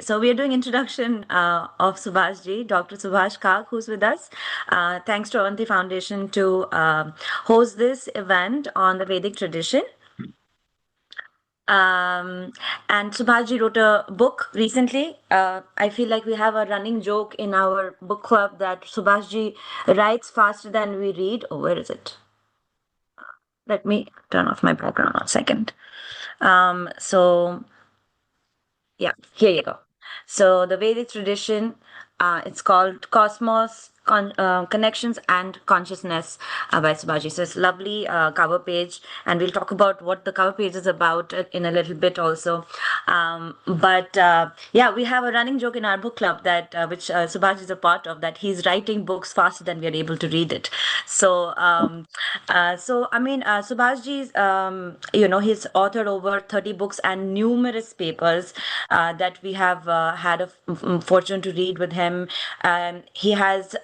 So we are doing introduction of Subhash ji, Dr. Subhash Kak, who's with us. Thanks to Avanti Foundation to host this event on the Vedic tradition. Um, and Subhash ji wrote a book recently. I feel like we have a running joke in our book club that Subhash ji writes faster than we read. Oh, where is it? Let me turn off my background 1 second. So yeah, here you go. So the Vedic tradition, it's called Cosmos, Connections and Consciousness by Subhaji. So it's lovely cover page, and we'll talk about what the cover page is about in a little bit also. But yeah, we have a running joke in our book club that which Subhaji is a part of, that he's writing books faster than we are able to read it. So I mean, Subhashji's, he's authored over 30 books and numerous papers that we have had a fortune to read with him. He has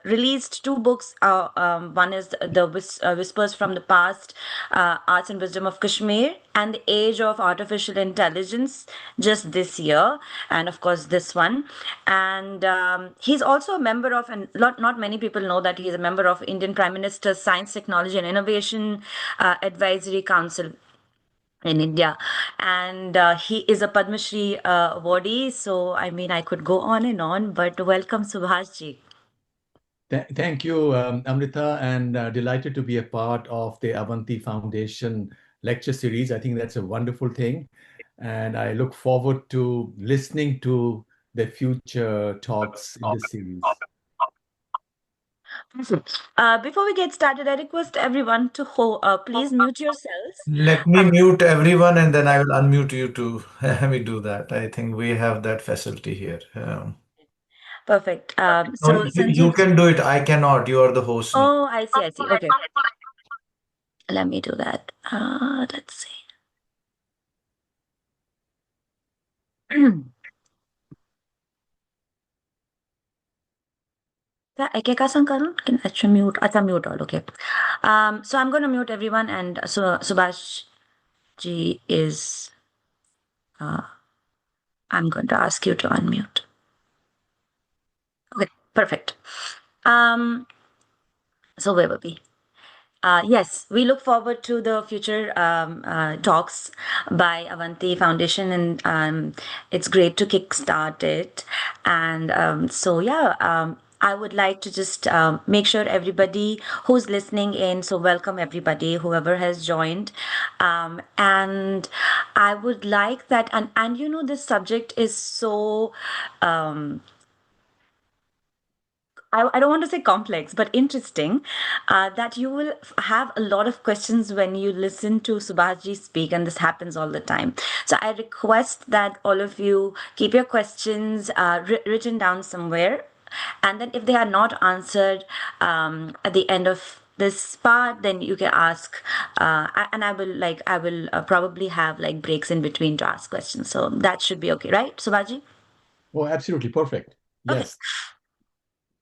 released two books. One is the Whispers from the Past, Arts and Wisdom of Kashmir, and the Age of Artificial Intelligence, just this year, and of course this one. And he's also a member of, and not many people know that he's a member of Indian Prime Minister's Science, Technology and Innovation Advisory Council in India, and he is a Padma Shri awardee. So I mean, I could go on and on, but welcome, Subhash ji. Thank you, Amrita, and delighted to be a part of the Avanti Foundation lecture series. I think that's a wonderful thing, and I look forward to listening to the future talks in this series. Before we get started, I request everyone to please mute yourselves. Let me mute everyone and then I will unmute you to let me do that. I think we have that facility here. Perfect. No, So you Sanjeev ji. can do it. I cannot. You are the host now. Oh, I see, I see. Okay, let me do that. Let's see. क्या एकेका करूं अच्छा mute अच्छा mute all okay. So I'm going to mute everyone, and so Subhash ji is I'm going to ask you to unmute. Okay, perfect. So where were we? Yes, we look forward to the future talks by Avanti Foundation, and it's great to kickstart it. And I would like to just make sure everybody who's listening in, so welcome everybody, whoever has joined. And I would like that, and this subject is so. I don't want to say complex, but interesting, that you will have a lot of questions when you listen to Subhashji speak, and this happens all the time. So I request that all of you keep your questions written down somewhere, and then if they are not answered at the end of this part, then you can ask, and I will probably have like breaks in between to ask questions. So that should be okay, right, Subhashji? Oh, absolutely perfect. Okay. Yes.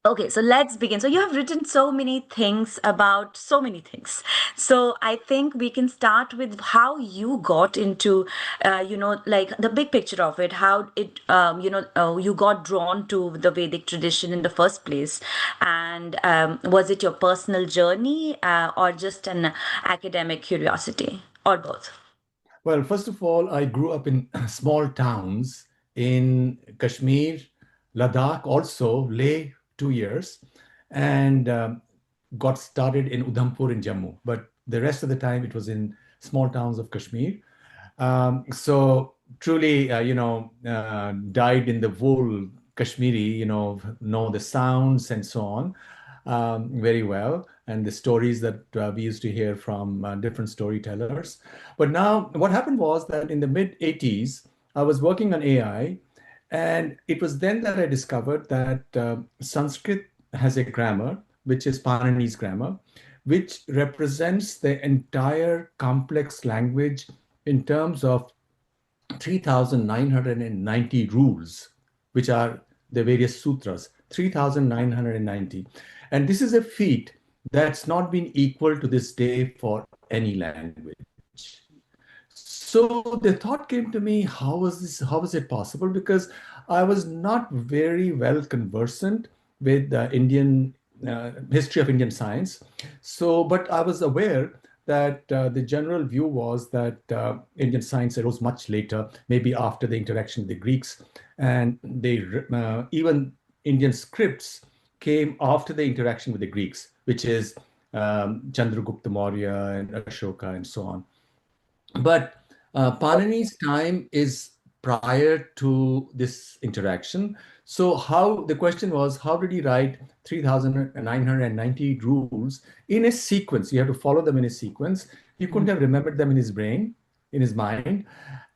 Okay, so let's begin. So you have written so many things about so many things. So I think we can start with how you got into, like the big picture of it, how it, you got drawn to the Vedic tradition in the first place. And was it your personal journey or just an academic curiosity, or both? Well, first of all, I grew up in small towns in Kashmir, Ladakh, also Leh, 2 years, and got started in Udhampur in Jammu. But the rest of the time, it was in small towns of Kashmir. So truly, dyed in the wool Kashmiri, know the sounds and so on very well, and the stories that we used to hear from different storytellers. But now, what happened was that in the mid 80s, I was working on AI, and it was then that I discovered that Sanskrit has a grammar, which is Panini's grammar, which represents the entire complex language in terms of 3,990 rules, which are the various sutras, 3,990. And this is a feat that's not been equal to this day for any language. So the thought came to me, how was this, how was it possible? Because I was not very well conversant with the Indian history of Indian science. So, but I was aware that the general view was that Indian science arose much later, maybe after the interaction with the Greeks, and they even Indian scripts came after the interaction with the Greeks, which is Chandragupta Maurya and Ashoka and so on. But Panini's time is prior to this interaction. So how the question was, how did he write 3,990 rules in a sequence? You have to follow them in a sequence. He couldn't have remembered them in his brain, in his mind,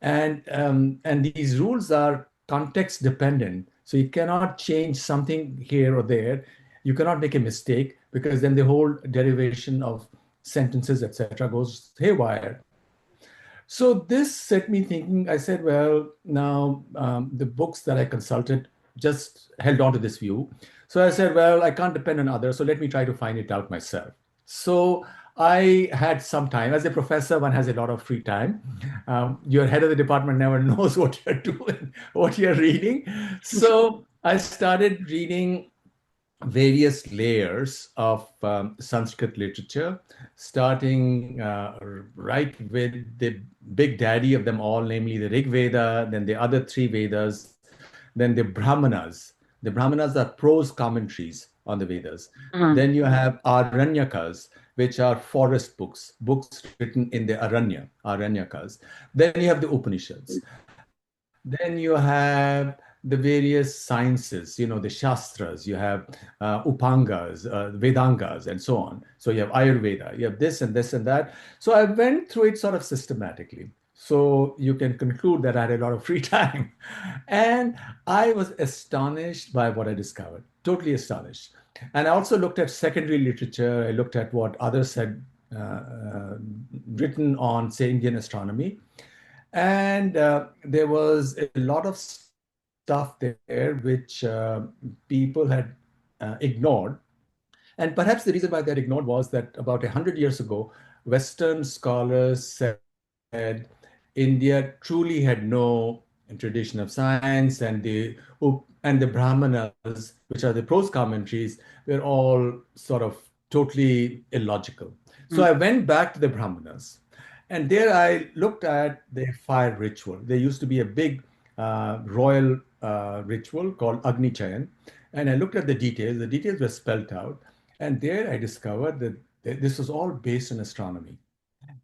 and these rules are context dependent. So you cannot change something here or there. You cannot make a mistake because then the whole derivation of sentences, etc., goes haywire. So this set me thinking. I said, well, now the books that I consulted just held on to this view. So I said, well, I can't depend on others. So let me try to find it out myself. So I had some time. As a professor, one has a lot of free time. Your head of the department never knows what you're doing, what you're reading. So I started reading various layers of Sanskrit literature, starting right with the big daddy of them all, namely the Rig Veda, then the other three Vedas, then the Brahmanas. The Brahmanas are prose commentaries on the Vedas. Then you have Aranyakas, which are forest books, books written in the Aranyakas. Then you have the Upanishads. Then you have the various sciences, the Shastras, you have Upangas, Vedangas, and so on. So you have Ayurveda, you have this and this and that. So I went through it sort of systematically. So you can conclude that I had a lot of free time. And I was astonished by what I discovered, totally astonished. And I also looked at secondary literature. I looked at what others had written on, say, Indian astronomy. And there was a lot of stuff there which people had ignored. And perhaps the reason why they're ignored was that about 100 years ago, Western scholars said India truly had no tradition of science, and the Brahmanas, which are the prose commentaries, were all sort of totally illogical. So I went back to the Brahmanas, and there I looked at their fire ritual. There used to be a big royal ritual called Agni Chayan. And I looked at the details. The details were spelled out. And there I discovered that this was all based on astronomy.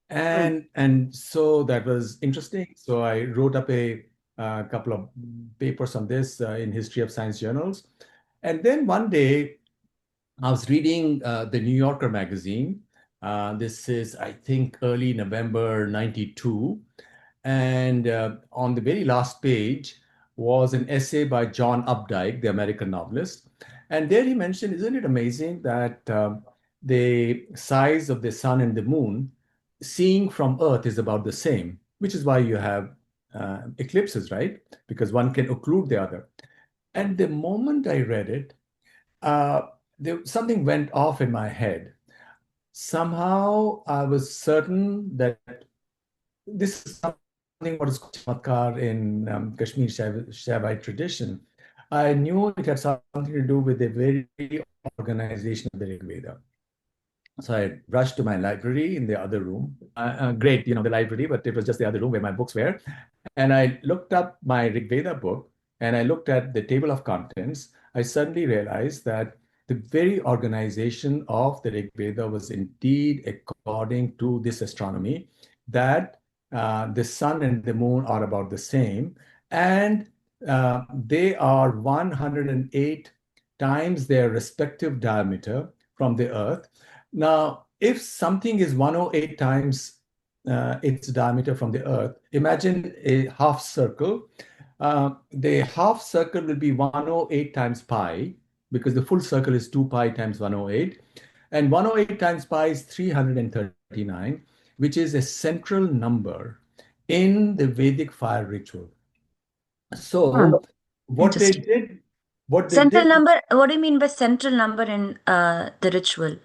And so that was interesting. So I wrote up a couple of papers on this in History of Science journals. And then one day I was reading the New Yorker magazine. This is, I think, early November 92. And on the very last page was an essay by John Updike, the American novelist. And there he mentioned, isn't it amazing that the size of the sun and the moon, seeing from Earth, is about the same, which is why you have eclipses, right? Because one can occlude the other. And the moment I read it, something went off in my head. Somehow I was certain that this is something what is called chamatkar in Kashmir Shaivite tradition. I knew it had something to do with the very organization of the Rig Veda. So I rushed to my library in the other room. Great, the library, but it was just the other room where my books were. And I looked up my Rig Veda book and I looked at the table of contents. I suddenly realized that the very organization of the Rig Veda was indeed according to this astronomy, that the sun and the moon are about the same, and they are 108 times their respective diameter from the Earth. Now, if something is 108 times its diameter from the Earth, imagine a half circle. The half circle will be 108 times pi, because the full circle is 2 pi times 108. And 108 times pi is 339, which is a central number in the Vedic fire ritual. So what they Interesting. did, what they Central did, number, what do you mean by central number in the ritual?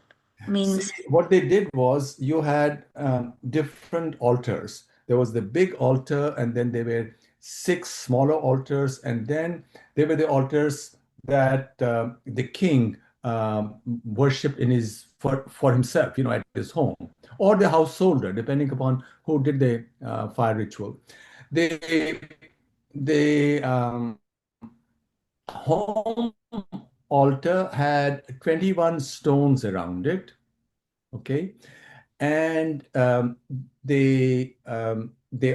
see, Means, what they did was you had different altars. there was the big altar, and then there were six smaller altars, and then there were the altars that the king worshipped in his for himself, at his home, or the householder, depending upon who did the fire ritual. The the home altar had 21 stones around it. Okay, and the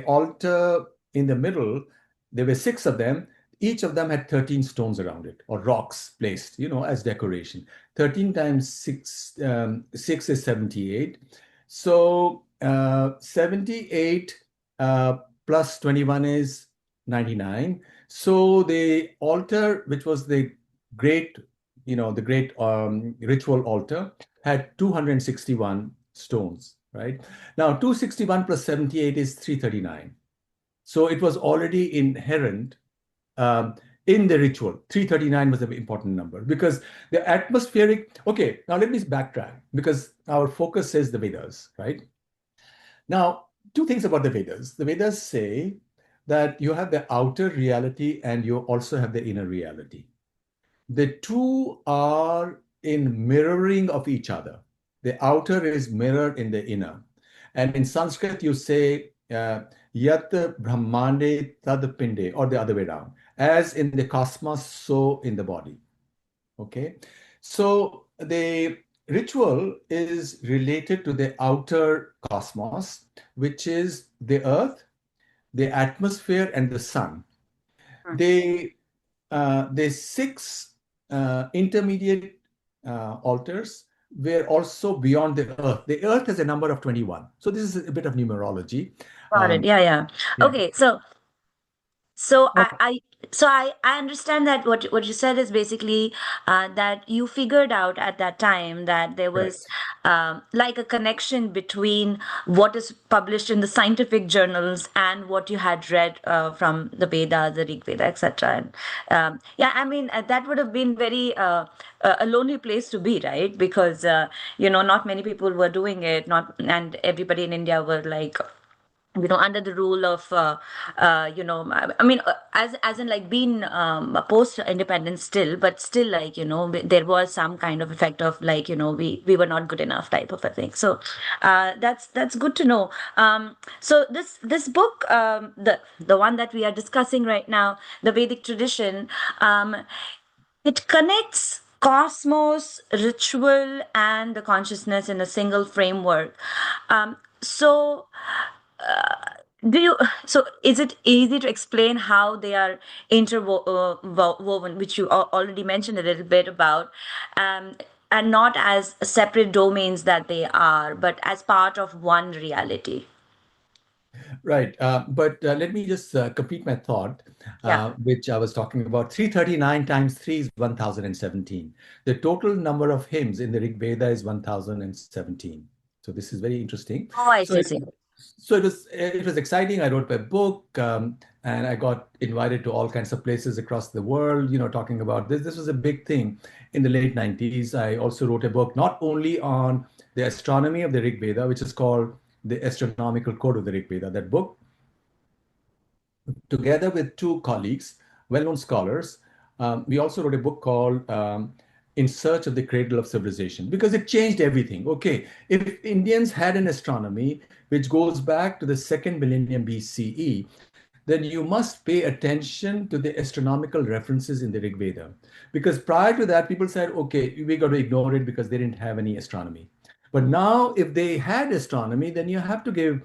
altar in the middle, there were six of them. Each of them had 13 stones around it, or rocks placed, as decoration. 13 times 6, 6 is 78. So 78 plus 21 is 99. So the altar, which was the great, the great ritual altar, had 261 stones, right? Now, 261 plus 78 is 339. So it was already inherent um, in the ritual. 339 was an important number because the atmospheric. Okay, now let me backtrack because our focus is the Vedas, right? Now, two things about the Vedas. The Vedas say that you have the outer reality and you also have the inner reality. The two are in mirroring of each other. The outer is mirrored in the inner. And in Sanskrit, you say, Yat Brahmande Tad Pinde, or the other way around. As in the cosmos, so in the body. Okay? So the ritual is related to the outer cosmos, which is the earth, the atmosphere, and the sun. Hmm. The six intermediate altars were also beyond the earth. The earth has a number of 21. So this is a bit of numerology. Got it. Yeah, yeah. Yeah. Okay, so Oh, I understand that what you said is basically that you figured out at that time that there was correct. like a connection between what is published in the scientific journals and what you had read from the Vedas, the Rig Veda, etc. And yeah, I mean that would have been very a lonely place to be, right? Because not many people were doing it, not and everybody in India were like under the rule of I mean as in like being post independence still, but still like there was some kind of effect of like we were not good enough type of a thing. So that's good to know. So this book, the one that we are discussing right now, the Vedic tradition, it connects cosmos, ritual, and the consciousness in a single framework. So do you so is it easy to explain how they are interwoven, which you already mentioned a little bit about, um, and not as separate domains that they are, but as part of one reality? Right. But let me just complete my thought, Yeah. which I was talking about. 339 times 3 is 1017. The total number of hymns in the Rig Veda is 1017. So this is very interesting. Oh, I So see. it, See. so it was exciting. I wrote my book, and I got invited to all kinds of places across the world, talking about this. This was a big thing in the late 90s. I also wrote a book not only on the astronomy of the Rig Veda, which is called the Astronomical Code of the Rig Veda. That book, together with two colleagues, well-known scholars, we also wrote a book called In Search of the Cradle of Civilization, because it changed everything. Okay, if Indians had an astronomy which goes back to the second millennium BCE, then you must pay attention to the astronomical references in the Rig Veda. Because prior to that, people said, okay, we got to ignore it because they didn't have any astronomy. But now, if they had astronomy, then you have to give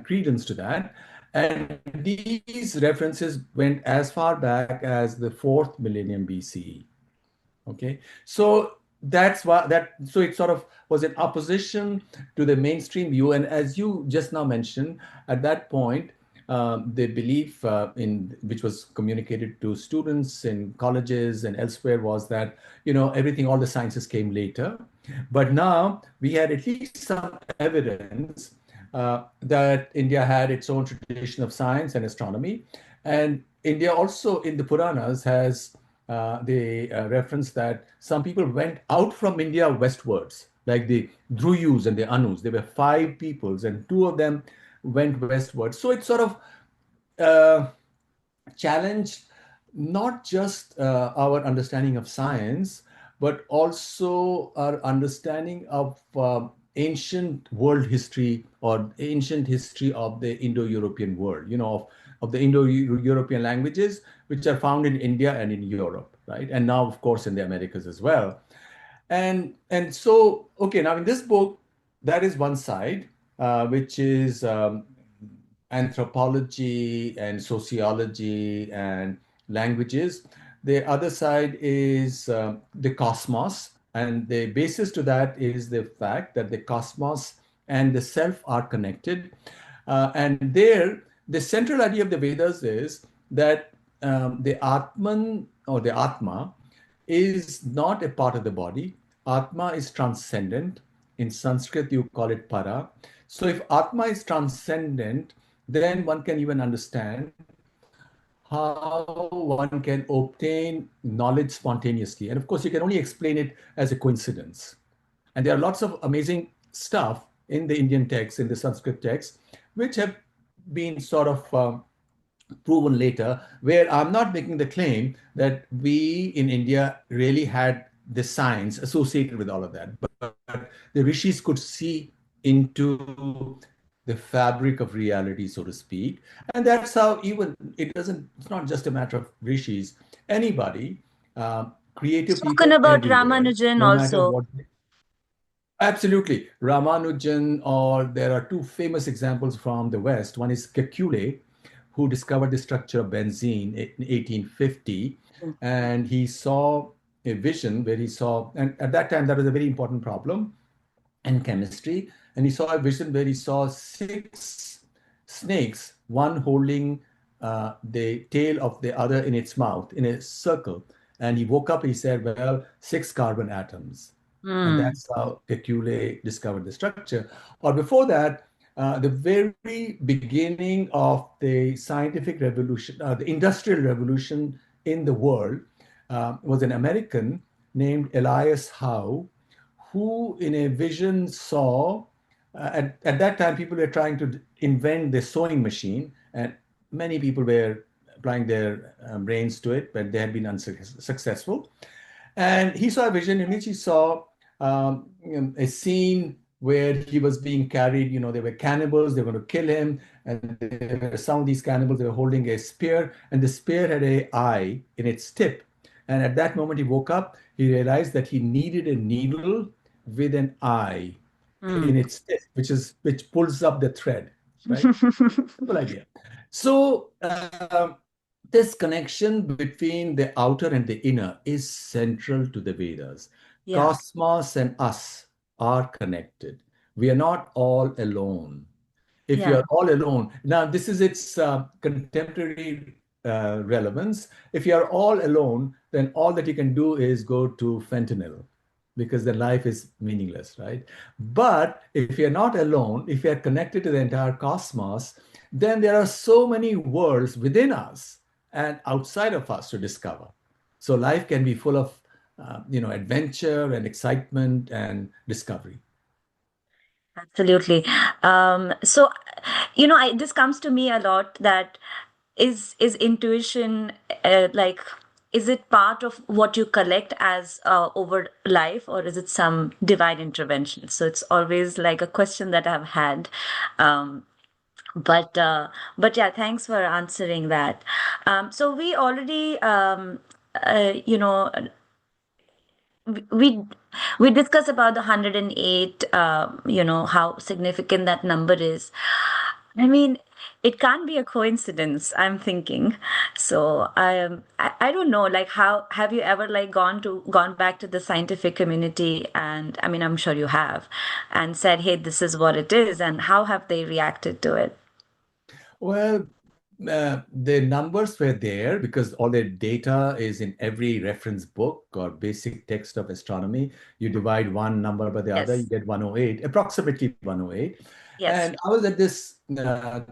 credence to that. And these references went as far back as the fourth millennium BCE. Okay, so that's why so it sort of was in opposition to the mainstream view. And as you just now mentioned, at that point, the belief in which was communicated to students in colleges and elsewhere was that everything, all the sciences came later. But now we had at least some evidence that India had its own tradition of science and astronomy, and India also in the Puranas has the reference that some people went out from India westwards, like the Druyus and the Anus. There were five peoples, and two of them went westward. So it sort of uh, challenged not just our understanding of science, but also our understanding of ancient world history or ancient history of the Indo-European world, of the Indo-European languages, which are found in India and in Europe, right? And now, of course, in the Americas as well. And so, okay, now in this book, that is one side, which is anthropology and sociology and languages. The other side is the cosmos, and the basis to that is the fact that the cosmos and the self are connected. And there, the central idea of the Vedas is that the Atman or the Atma is not a part of the body. Atma is transcendent. In Sanskrit, you call it para. So if Atma is transcendent, then one can even understand how one can obtain knowledge spontaneously. And of course, you can only explain it as a coincidence. And there are lots of amazing stuff in the Indian text, in the Sanskrit text, which have been sort of proven later, where I'm not making the claim that we in India really had the science associated with all of that, but the rishis could see into the fabric of reality, so to speak. And that's how even it's not just a matter of rishis, anybody, creative Spoken people about everywhere, Ramanujan no matter also. what. Absolutely. Ramanujan, or there are two famous examples from the West. One is Kekule, who discovered the structure of benzene in 1850. And he saw a vision where he saw, and at that time, that was a very important problem in chemistry. And he saw a vision where he saw six snakes, one holding the tail of the other in its mouth in a circle. And he woke up, he said, well, six carbon atoms. And Hmm. that's how Kekule discovered the structure. Or before that, the very beginning of the scientific revolution, the industrial revolution in the world, was an American named Elias Howe, who in a vision saw, at that time, people were trying to invent the sewing machine, and many people were applying their brains to it, but they had been unsuccessful. And he saw a vision in which he saw a scene where he was being carried. There were cannibals, they were going to kill him. And there were some of these cannibals, they were holding a spear, and the spear had an eye in its tip. And at that moment, he woke up, he realized that he needed a needle with an eye Hmm. in its tip, which pulls up the thread, right? Simple idea. So, this connection between the outer and the inner is central to the Vedas. Yeah. Cosmos and us are connected. We are not all alone. If you Yeah. are all alone, now this is its contemporary relevance. If you are all alone, then all that you can do is go to fentanyl because then life is meaningless, right? But if you're not alone, if you're connected to the entire cosmos, then there are so many worlds within us and outside of us to discover. So life can be full of, adventure and excitement and discovery. Absolutely. So, this comes to me a lot that is intuition like, is it part of what you collect as over life, or is it some divine intervention? So it's always like a question that I've had. Um, but yeah, thanks for answering that. So we already you know we we discussed about the 108, how significant that number is. I mean, it can't be a coincidence, I'm thinking. So I don't know, like, how have you ever like gone back to the scientific community, and I mean, I'm sure you have, and said, hey, this is what it is, and how have they reacted to it? Well, the numbers were there because all the data is in every reference book or basic text of astronomy. You divide one number by the other, you Yes. get 108, approximately 108. Yes. And I was at this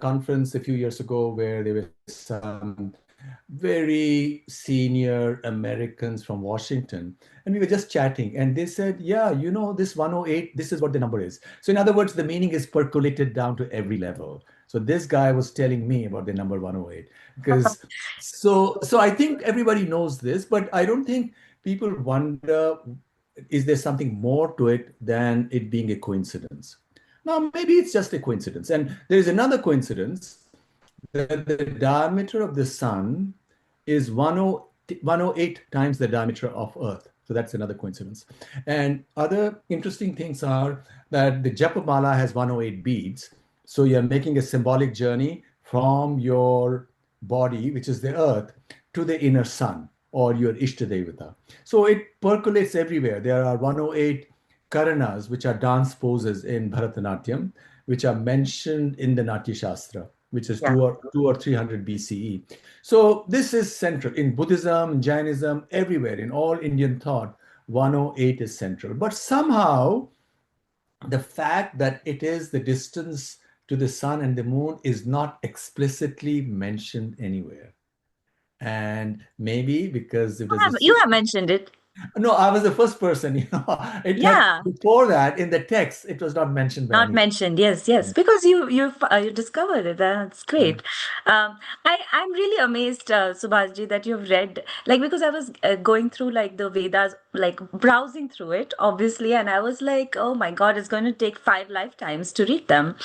conference a few years ago where there were some very senior Americans from Washington, and we were just chatting, and they said, yeah, this 108, this is what the number is. So in other words, the meaning is percolated down to every level. So this guy was telling me about the number 108 because so I think everybody knows this, but I don't think people wonder, is there something more to it than it being a coincidence? Now, maybe it's just a coincidence. And there is another coincidence that the diameter of the sun is 108 times the diameter of Earth. So that's another coincidence. And other interesting things are that the Japamala has 108 beads. So you're making a symbolic journey from your body, which is the earth, to the inner sun or your Ishtadevata. So it percolates everywhere. There are 108 karanas, which are dance poses in Bharatanatyam, which are mentioned in the Natya Shastra, which is Yeah. 200 or 300 BCE. So this is central in Buddhism, Jainism, everywhere in all Indian thought. 108 is central, but somehow the fact that it is the distance to the sun and the moon is not explicitly mentioned anywhere. And maybe because it was a You have mentioned it. no, I was the first person, it had Yeah. before that in the text, it was not mentioned by Not anyone. mentioned, yes, yes, because you discovered it. That's Yeah. great. I'm really amazed, Subhashji, that you've read, like, because I was going through like the Vedas, like browsing through it, obviously, and I was like, oh my God, it's going to take 5 lifetimes to read them,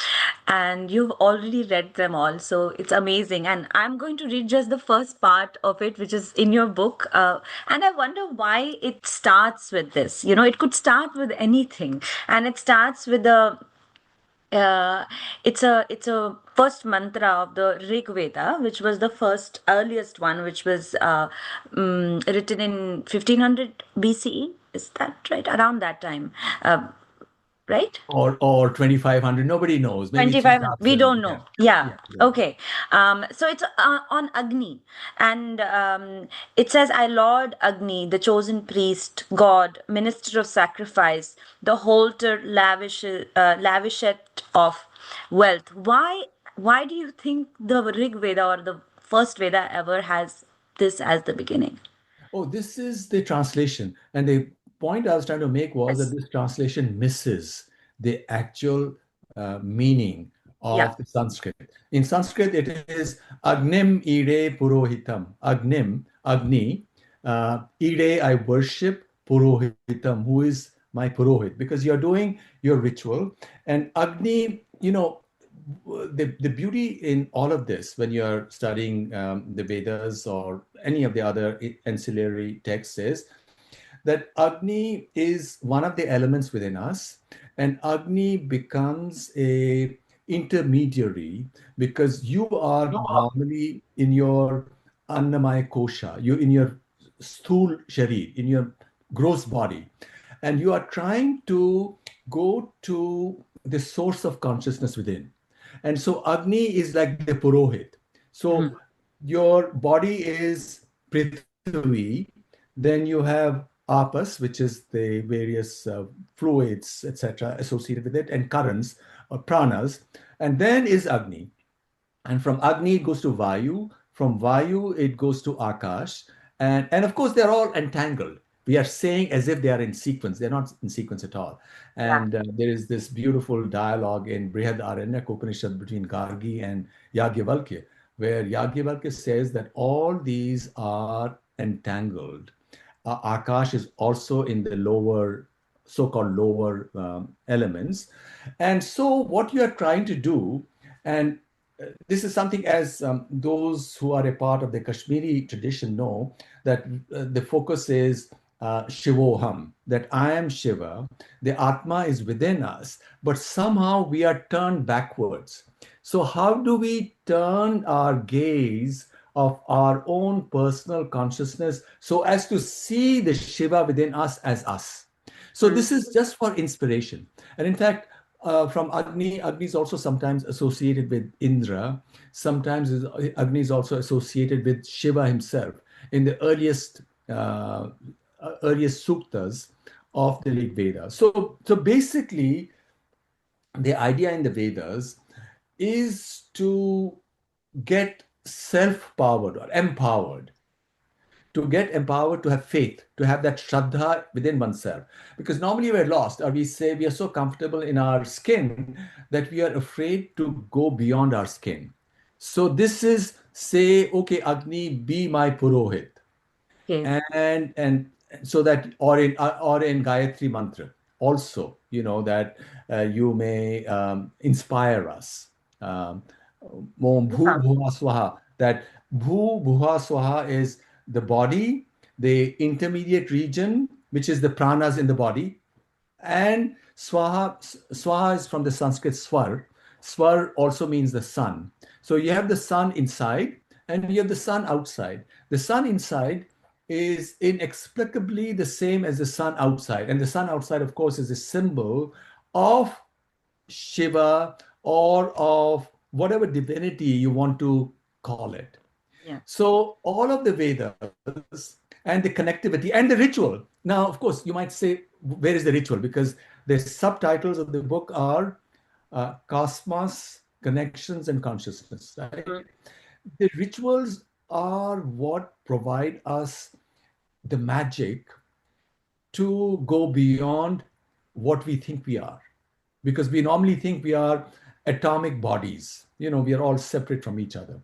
and you've already read them all, so it's amazing. And I'm going to read just the first part of it, which is in your book, and I wonder why it starts with this. It could start with anything, and it starts with the uh, it's a first mantra of the Rig Veda, which was the first earliest one, which was written in 1500 BCE. Is that right? Around that time, right? Or 2500, nobody knows, maybe 25, we 3000. don't Yeah. know. Yeah. Yeah, yeah. Okay. So it's on Agni. And it says, I Lord Agni, the chosen priest, God, minister of sacrifice, the holder lavisheth of wealth. Why do you think the Rig Veda or the first Veda ever has this as the beginning? Oh, this is the translation. And the point I was trying to make was that Yes. this translation misses the actual meaning Yeah. of the Sanskrit. In Sanskrit, it is Agnim ire purohitam. Agni, ire, I worship purohitam, who is my purohit, because you're doing your ritual. And Agni, the beauty in all of this, when you're studying the Vedas or any of the other ancillary texts, is that Agni is one of the elements within us, and Agni becomes a intermediary because you are normally in your Annamaya Kosha, you in your sthul sharir, in your gross body, and you are trying to go to the source of consciousness within. And so Agni is like the Purohit. So Mhm. your body is Prithvi, then you have Apas, which is the various fluids, etc., associated with it, and currents or pranas, and then is Agni. And from Agni it goes to Vayu. From Vayu it goes to Akash, and of course they're all entangled. We are saying as if they are in sequence. They're not in sequence at all. Yeah. And there is this beautiful dialogue in Brihad Aranyak Upanishad between Gargi and Yagyavalkya, where Yagyavalkya says that all these are entangled. Akash is also in the lower, so-called lower elements. And so what you are trying to do, and this is something as those who are a part of the Kashmiri tradition know, that the focus is Shivoham, that I am Shiva, the Atma is within us, but somehow we are turned backwards. So, how do we turn our gaze of our own personal consciousness so as to see the Shiva within us as us? So, Mm. this is just for inspiration. And in fact, from Agni is also sometimes associated with Indra. Sometimes Agni is also associated with Shiva himself in the earliest suktas of the Rig Veda. So basically, the idea in the Vedas is to get self-powered or empowered to get empowered, to have faith, to have that shraddha within oneself. Because normally we're lost, or we say we are so comfortable in our skin that we are afraid to go beyond our skin. So this is say, okay, Agni, be my Purohit, Okay. and so that, or in Gayatri mantra also, that you may inspire us. Um, Om Bhu Yeah. Bhuva Swaha. That Bhu Bhuva Swaha is the body, the intermediate region, which is the pranas in the body, and swaha is from the Sanskrit swar. Swar also means the sun. So you have the sun inside and you have the sun outside. The sun inside is inexplicably the same as the sun outside. And the sun outside, of course, is a symbol of Shiva or of whatever divinity you want to call it. Yeah. So all of the Vedas and the connectivity and the ritual. Now, of course, you might say, where is the ritual? Because the subtitles of the book are Cosmos, Connections, and Consciousness, right? Mm. The rituals are what provide us the magic to go beyond what we think we are. Because we normally think we are atomic bodies, we are all separate from each other.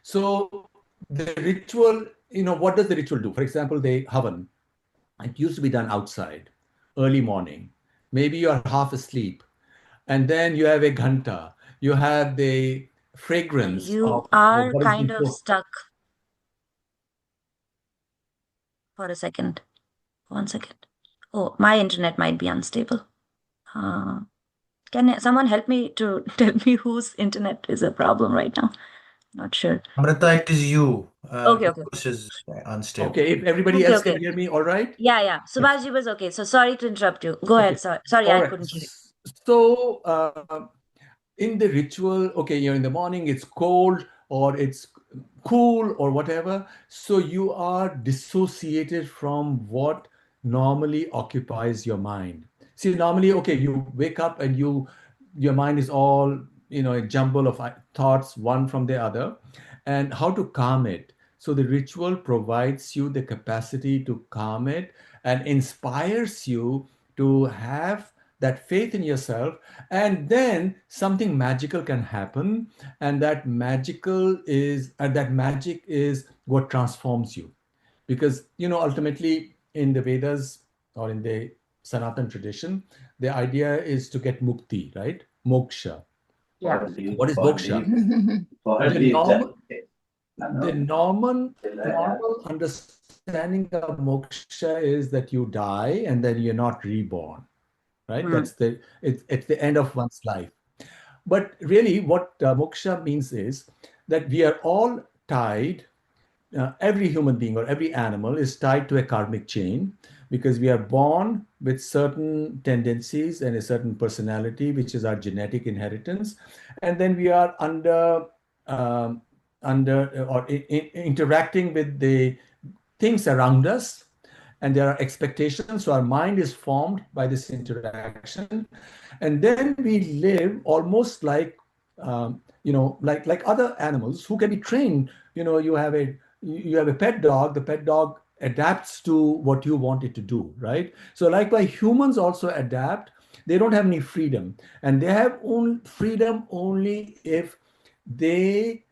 So the ritual, what does the ritual do? For example, the Havan, it used to be done outside, early morning. Maybe you're half asleep, and then you have a ghanta, you have the fragrance You of are what has kind been of cooked. stuck for a second. 1 second. Oh, my internet might be unstable. Uh, can someone help me to tell me whose internet is a problem right now? Not sure. Amrita, it is you. Okay, okay. Yours is unstable. Okay, if everybody Okay, else can okay. hear me, all right? Yeah, yeah. Yeah. Subhashji was okay. So sorry to interrupt you. Go ahead. Okay, Sorry, all I right. couldn't hear you. So, in the ritual, okay, in the morning it's cold or it's cool or whatever. So you are dissociated from what normally occupies your mind. See, normally, okay, you wake up and your mind is all, a jumble of thoughts, one from the other, and how to calm it. So the ritual provides you the capacity to calm it and inspires you to have that faith in yourself, and then something magical can happen, and that magic is what transforms you. Because ultimately in the Vedas or in the Sanatan tradition, the idea is to get mukti, right? Moksha. Yeah. What is moksha? The normal the normal understanding of moksha is that you die and then you're not reborn, right? Mm. It's the end of one's life. But really, what moksha means is that we are all tied. Every human being or every animal is tied to a karmic chain, because we are born with certain tendencies and a certain personality, which is our genetic inheritance, and then we are um, under or interacting with the things around us, and there are expectations. So our mind is formed by this interaction, and then we live almost like like other animals who can be trained. You have a pet dog. The pet dog adapts to what you want it to do, right? So likewise, humans also adapt. They don't have any freedom, and they have own freedom only if they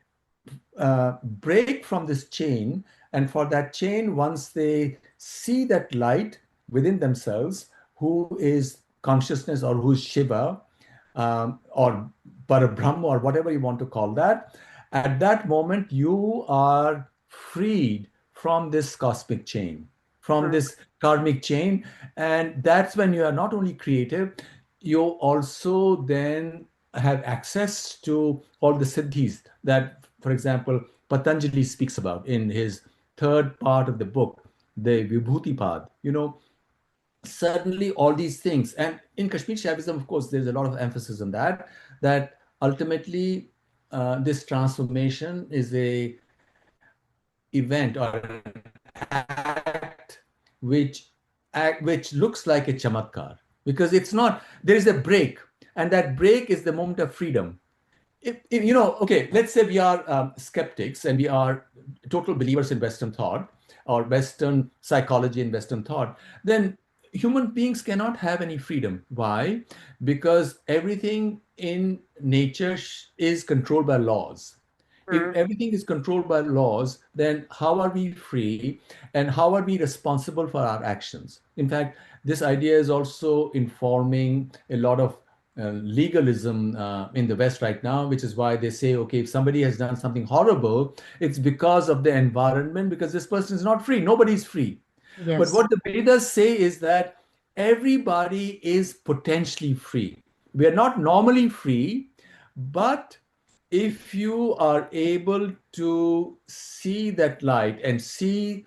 break from this chain. And for that chain, once they see that light within themselves, who is consciousness or who is Shiva, or Parabrahma, or whatever you want to call that, at that moment you are freed from this cosmic chain, from Mm. this karmic chain. And that's when you are not only creative, you also then have access to all the siddhis that, for example, Patanjali speaks about in his third part of the book, the Vibhuti Pad. Suddenly all these things. And in Kashmir Shaivism, of course, there's a lot of emphasis on that ultimately this transformation is a event or an act which which looks like a chamatkar, because it's not, there is a break, and that break is the moment of freedom. Okay, let's say we are skeptics and we are total believers in Western thought, or Western psychology and Western thought, then human beings cannot have any freedom. Why? Because everything in nature is controlled by laws. If Mm. everything is controlled by laws, then how are we free and how are we responsible for our actions? In fact, this idea is also informing a lot of legalism in the West right now, which is why they say, okay, if somebody has done something horrible, it's because of the environment, because this person is not free. Nobody's free. But Yes. what the Vedas say is that everybody is potentially free. We are not normally free, but if you are able to see that light and see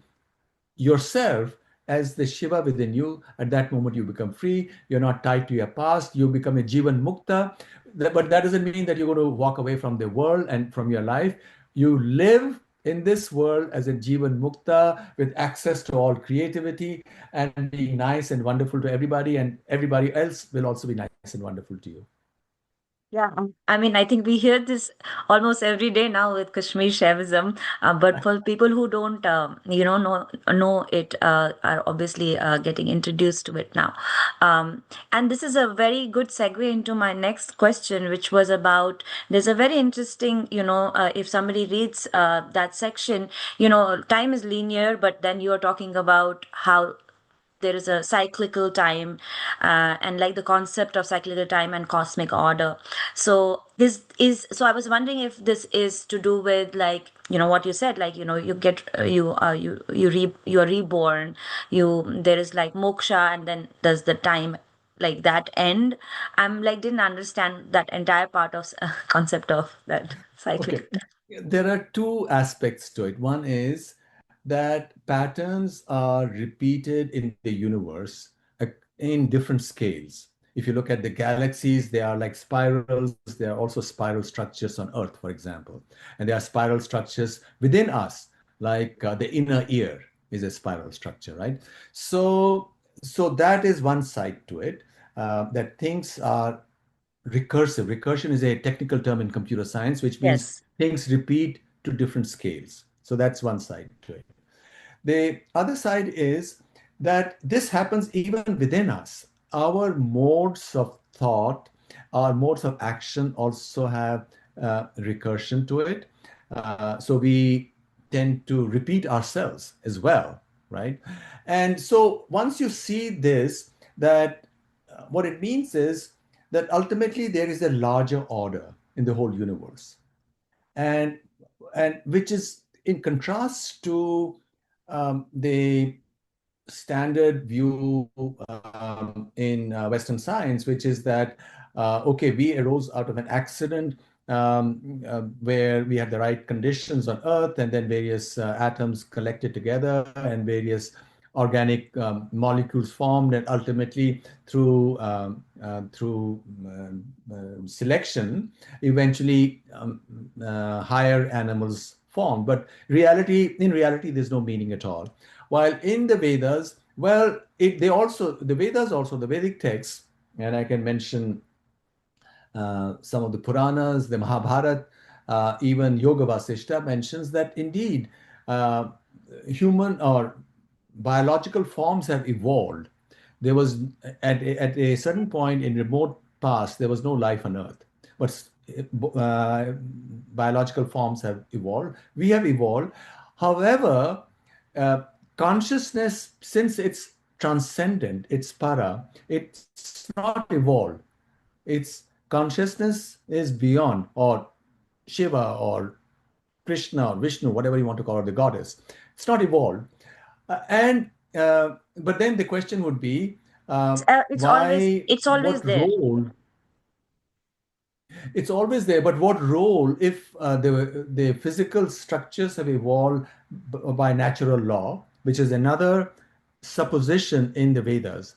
yourself as the Shiva within you, at that moment you become free. You're not tied to your past. You become a Jivan Mukta. But that doesn't mean that you're going to walk away from the world and from your life. You live in this world as a Jivan Mukta with access to all creativity and being nice and wonderful to everybody, and everybody else will also be nice and wonderful to you. Yeah, I mean, I think we hear this almost every day now with Kashmir Shaivism, but for people who don't, know it, are obviously getting introduced to it now. And this is a very good segue into my next question, which was about there's a very interesting, if somebody reads that section, time is linear, but then you are talking about how there is a cyclical time, and like the concept of cyclical time and cosmic order. So I was wondering if this is to do with, like, what you said, like, you get you are reborn, there is like moksha, and then does the time like that end? I'm like didn't understand that entire part of concept of that cyclical Okay, time. there are two aspects to it. One is that patterns are repeated in the universe in different scales. If you look at the galaxies, they are like spirals. There are also spiral structures on Earth, for example. And there are spiral structures within us, like the inner ear is a spiral structure, right? So, so that is one side to it, that things are recursive. Recursion is a technical term in computer science, which means Yes. things repeat to different scales. So that's one side to it. The other side is that this happens even within us. Our modes of thought, our modes of action also have recursion to it. So we tend to repeat ourselves as well, right? And so once you see this, that what it means is that ultimately there is a larger order in the whole universe, and which is in contrast to the standard view in Western science, which is that okay, we arose out of an accident where we had the right conditions on Earth, and then various atoms collected together, and various organic molecules formed, and ultimately through selection, eventually higher animals formed. But in reality, there's no meaning at all. While in the Vedas, well, the Vedas also, the Vedic texts, and I can mention some of the Puranas, the Mahabharata, even Yoga Vasishta mentions that indeed uh, human or biological forms have evolved. There was at a certain point in remote past, there was no life on Earth, but biological forms have evolved. We have evolved. However, uh, consciousness, since it's transcendent, it's para, it's not evolved. Its consciousness is beyond, or Shiva or Krishna or Vishnu, whatever you want to call it, the goddess. It's not evolved. And but then the question would be, It's always what there. role? It's always there, but what role if the physical structures have evolved by natural law, which is another supposition in the Vedas.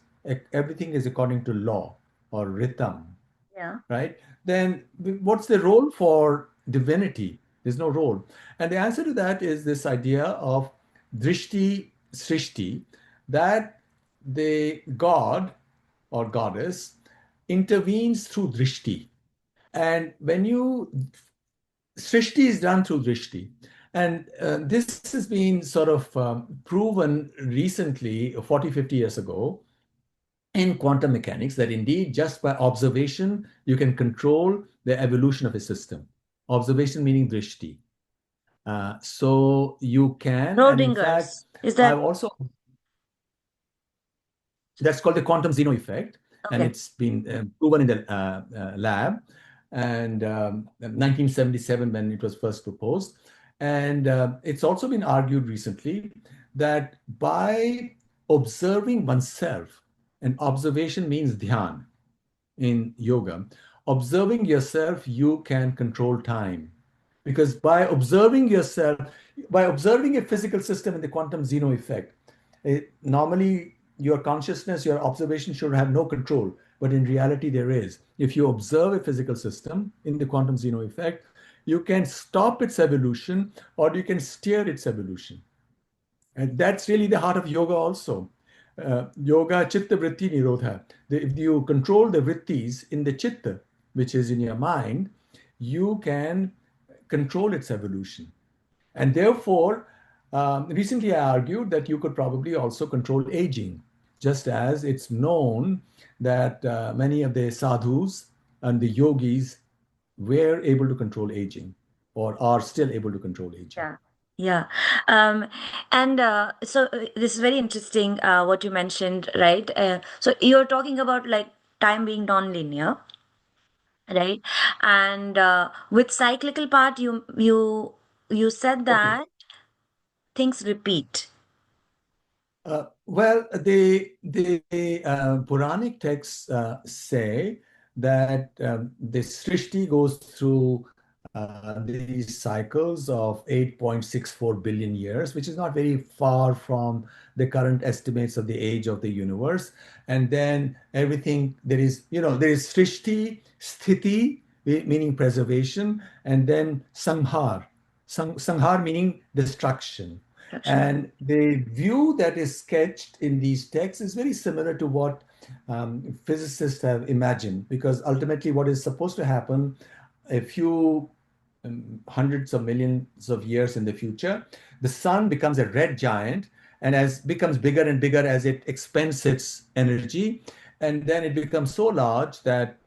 Everything is according to law or rhythm, Yeah. right? Then what's the role for divinity? There's no role. And the answer to that is this idea of drishti srishti, that the god or goddess intervenes through drishti. And when you, srishti is done through drishti. And this has been sort of proven recently, 40, 50 years ago, in quantum mechanics, that indeed just by observation, you can control the evolution of a system. Observation meaning drishti. So you can, and in fact, Schrodinger's. Is I've that also, that's called the quantum zeno effect, and okay? it's been proven in the lab, and 1977 when it was first proposed. And it's also been argued recently that by observing oneself, and observation means dhyan in yoga, observing yourself, you can control time. Because by observing yourself, by observing a physical system in the quantum zeno effect, normally your consciousness, your observation should have no control, but in reality there is. If you observe a physical system in the quantum zeno effect, you can stop its evolution or you can steer its evolution. And that's really the heart of yoga also. Yoga chitta vritti nirodha. If you control the vrittis in the chitta, which is in your mind, you can control its evolution. And therefore, recently I argued that you could probably also control aging, just as it's known that many of the sadhus and the yogis were able to control aging or are still able to control aging. Yeah. Yeah. Um, and this is very interesting what you mentioned, right? So you're talking about like time being non-linear, right? And with cyclical part, you said Okay. that things repeat. Well, the Puranic texts say that the Srishti goes through these cycles of 8.64 billion years, which is not very far from the current estimates of the age of the universe. And then everything, there is Srishti, Sthiti, meaning preservation, and then Sanghar. Sanghar meaning destruction. Fraction. And the view that is sketched in these texts is very similar to what physicists have imagined, because ultimately, what is supposed to happen a few hundreds of millions of years in the future, the sun becomes a red giant and as becomes bigger and bigger as it expends its energy, and then it becomes so large that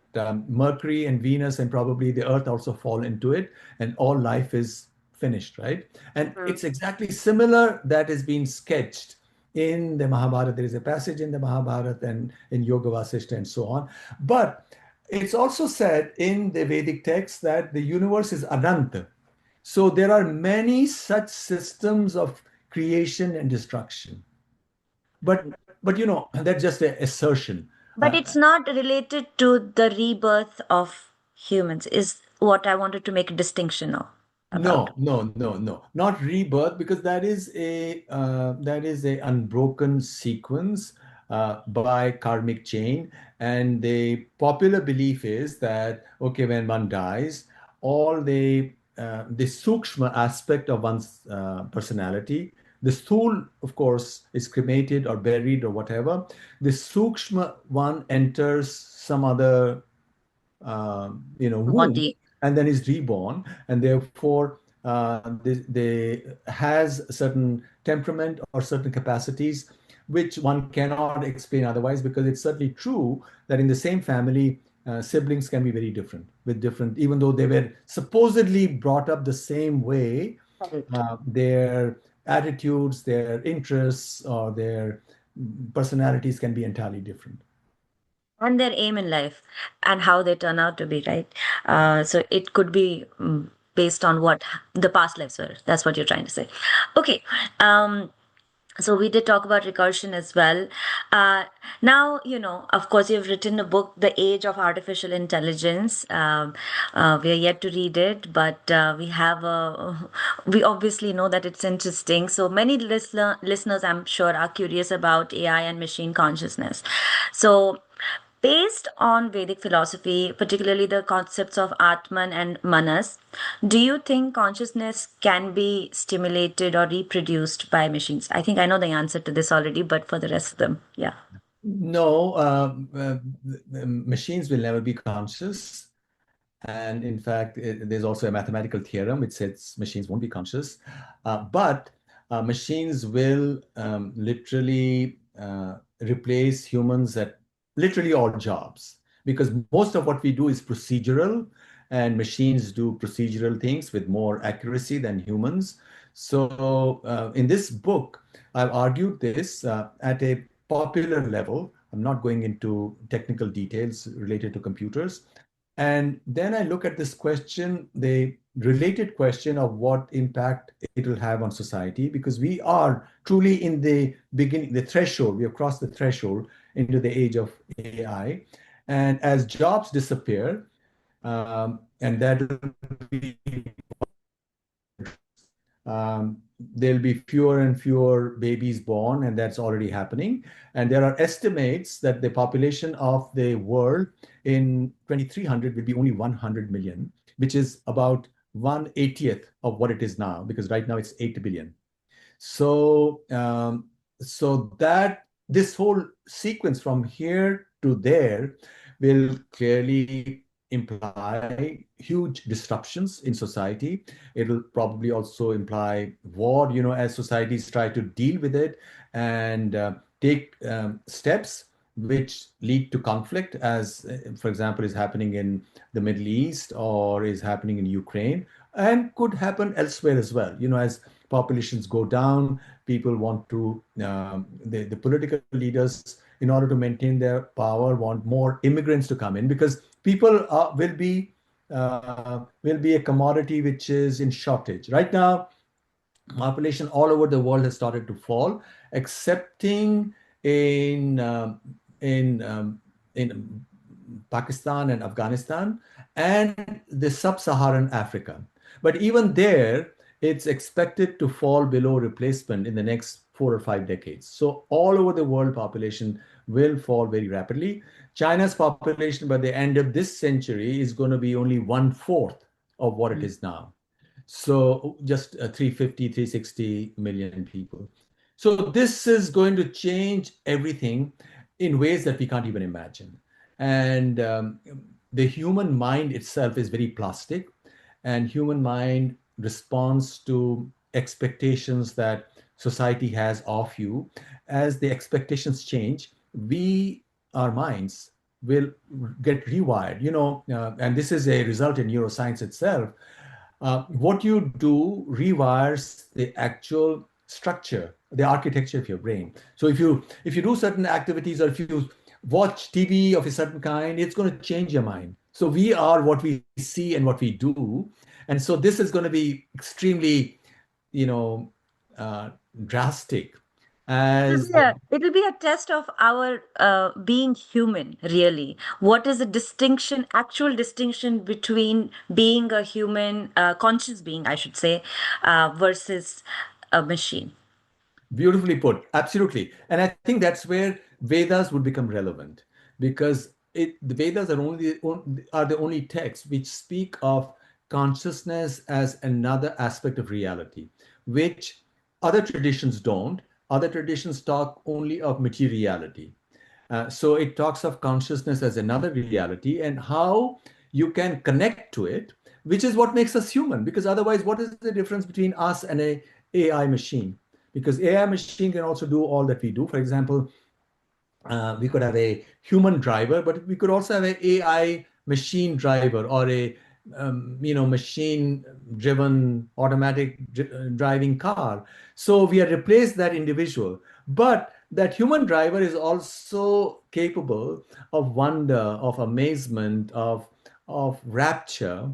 Mercury and Venus and probably the Earth also fall into it, and all life is finished, right? And Mhm. it's exactly similar that is being sketched in the Mahabharata. There is a passage in the Mahabharata and in Yoga Vasishta and so on. But it's also said in the Vedic text that the universe is Ananta. So there are many such systems of creation and destruction. But that's just an assertion. But it's not related to the rebirth of humans, is what I wanted to make a distinction of about. No, no, no, no, not rebirth, because that is a unbroken sequence by karmic chain, and the popular belief is that okay, when one dies, all the sukshma aspect of one's personality, the stool, of course, is cremated or buried or whatever. The sukshma one enters some other womb, Body. and then is reborn, and therefore they has certain temperament or certain capacities which one cannot explain otherwise, because it's certainly true that in the same family siblings can be very different, with different, even though they were supposedly brought up the same way, Correct. their attitudes, their interests, or their personalities can be entirely different. And their aim in life and how they turn out to be, right? So it could be based on what the past lives were. That's what you're trying to say. Okay. So we did talk about recursion as well. Now, of course, you've written a book, The Age of Artificial Intelligence. We are yet to read it, but we obviously know that it's interesting. So many listeners, I'm sure, are curious about AI and machine consciousness. So based on Vedic philosophy, particularly the concepts of Atman and Manas, do you think consciousness can be stimulated or reproduced by machines? I think I know the answer to this already, but for the rest of them, yeah. No, machines will never be conscious. And in fact, there's also a mathematical theorem which says machines won't be conscious, but machines will literally replace humans at literally all jobs, because most of what we do is procedural, and machines do procedural things with more accuracy than humans. So in this book, I've argued this at a popular level. I'm not going into technical details related to computers. And then I look at this question, the related question of what impact it will have on society, because we are truly in the beginning, the threshold, we have crossed the threshold into the age of AI. And as jobs disappear, and that will be there'll be fewer and fewer babies born, and that's already happening. And there are estimates that the population of the world in 2300 will be only 100 million, which is about 1/80th of what it is now, because right now it's 8 billion. So, so that this whole sequence from here to there will clearly imply huge disruptions in society. It'll probably also imply war, as societies try to deal with it and take steps which lead to conflict, as, for example, is happening in the Middle East or is happening in Ukraine, and could happen elsewhere as well. As populations go down, people want to, the political leaders, in order to maintain their power, want more immigrants to come in, because people will be a commodity which is in shortage. Right now, population all over the world has started to fall, excepting in um, in um, in Pakistan and Afghanistan and the sub-Saharan Africa. But even there, it's expected to fall below replacement in the next 4 or 5 decades. So all over the world, population will fall very rapidly. China's population by the end of this century is going to be only one-fourth of what it Mm. is now. So just 350, 360 million people. So this is going to change everything in ways that we can't even imagine. And the human mind itself is very plastic, and human mind responds to expectations that society has of you. As the expectations change, our minds will get rewired, and this is a result in neuroscience itself. What you do rewires the actual structure, the architecture of your brain. So if you do certain activities, or if you watch TV of a certain kind, it's going to change your mind. So we are what we see and what we do, and so this is going to be extremely, you know, uh, drastic. As It'll be a test of our being human, really. What is the distinction, actual distinction between being a human, conscious being, I should say, versus a machine? Beautifully put. Absolutely. And I think that's where Vedas would become relevant, because the Vedas are the only texts which speak of consciousness as another aspect of reality, which other traditions don't. Other traditions talk only of materiality. So it talks of consciousness as another reality and how you can connect to it, which is what makes us human. Because otherwise, what is the difference between us and a AI machine? Because AI machine can also do all that we do. For example, we could have a human driver, but we could also have an AI machine driver, or a machine-driven automatic driving car. So we have replaced that individual, but that human driver is also capable of wonder, of amazement, of rapture,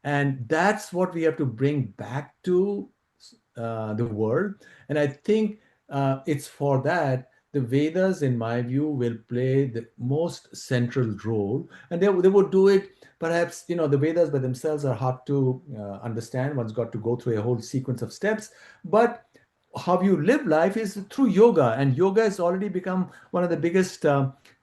and that's what we have to bring back to the world. And I think it's for that the Vedas, in my view, will play the most central role. And they would do it, perhaps, the Vedas by themselves are hard to understand. One's got to go through a whole sequence of steps. But how you live life is through yoga. And yoga has already become one of the biggest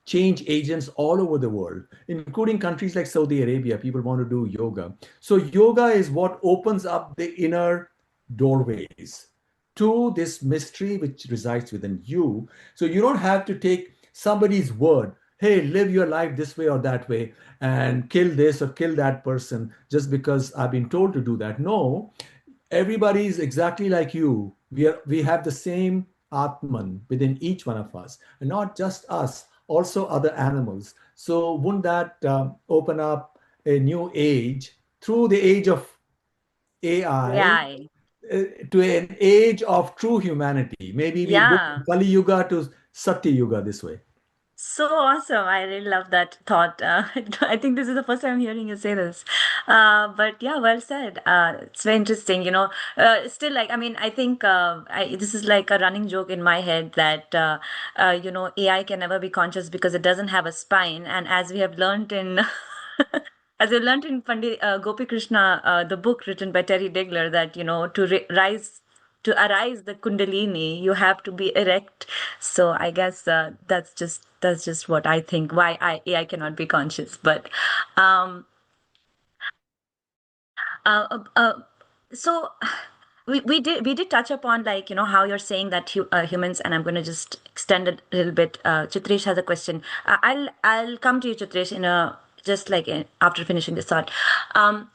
change agents all over the world, including countries like Saudi Arabia. People want to do yoga. So yoga is what opens up the inner doorways to this mystery which resides within you. So you don't have to take somebody's word. hey, live your life this way or that way, and kill this or kill that person just because I've been told to do that. No, everybody is exactly like you. We have the same Atman within each one of us, and not just us, also other animals. So wouldn't that open up a new age through the age of AI AI. to an age of true humanity? Maybe we go from Yeah. Kali Yuga to Satya Yuga this way. So awesome. I really love that thought. I think this is the first time I'm hearing you say this. But yeah, well said. It's very interesting. Still like, I mean, I think this is like a running joke in my head that, AI can never be conscious because it doesn't have a spine. And as we have learned in, as we learned in Pandit Gopi Krishna, the book written by Terry Digler, that, to arise the kundalini, you have to be erect. So I guess that's just what I think, why AI cannot be conscious. But um so we did touch upon, like, how you're saying that humans, and I'm going to just extend it a little bit. Chitrish has a question. I'll come to you, Chitrish, in a just like after finishing this thought. um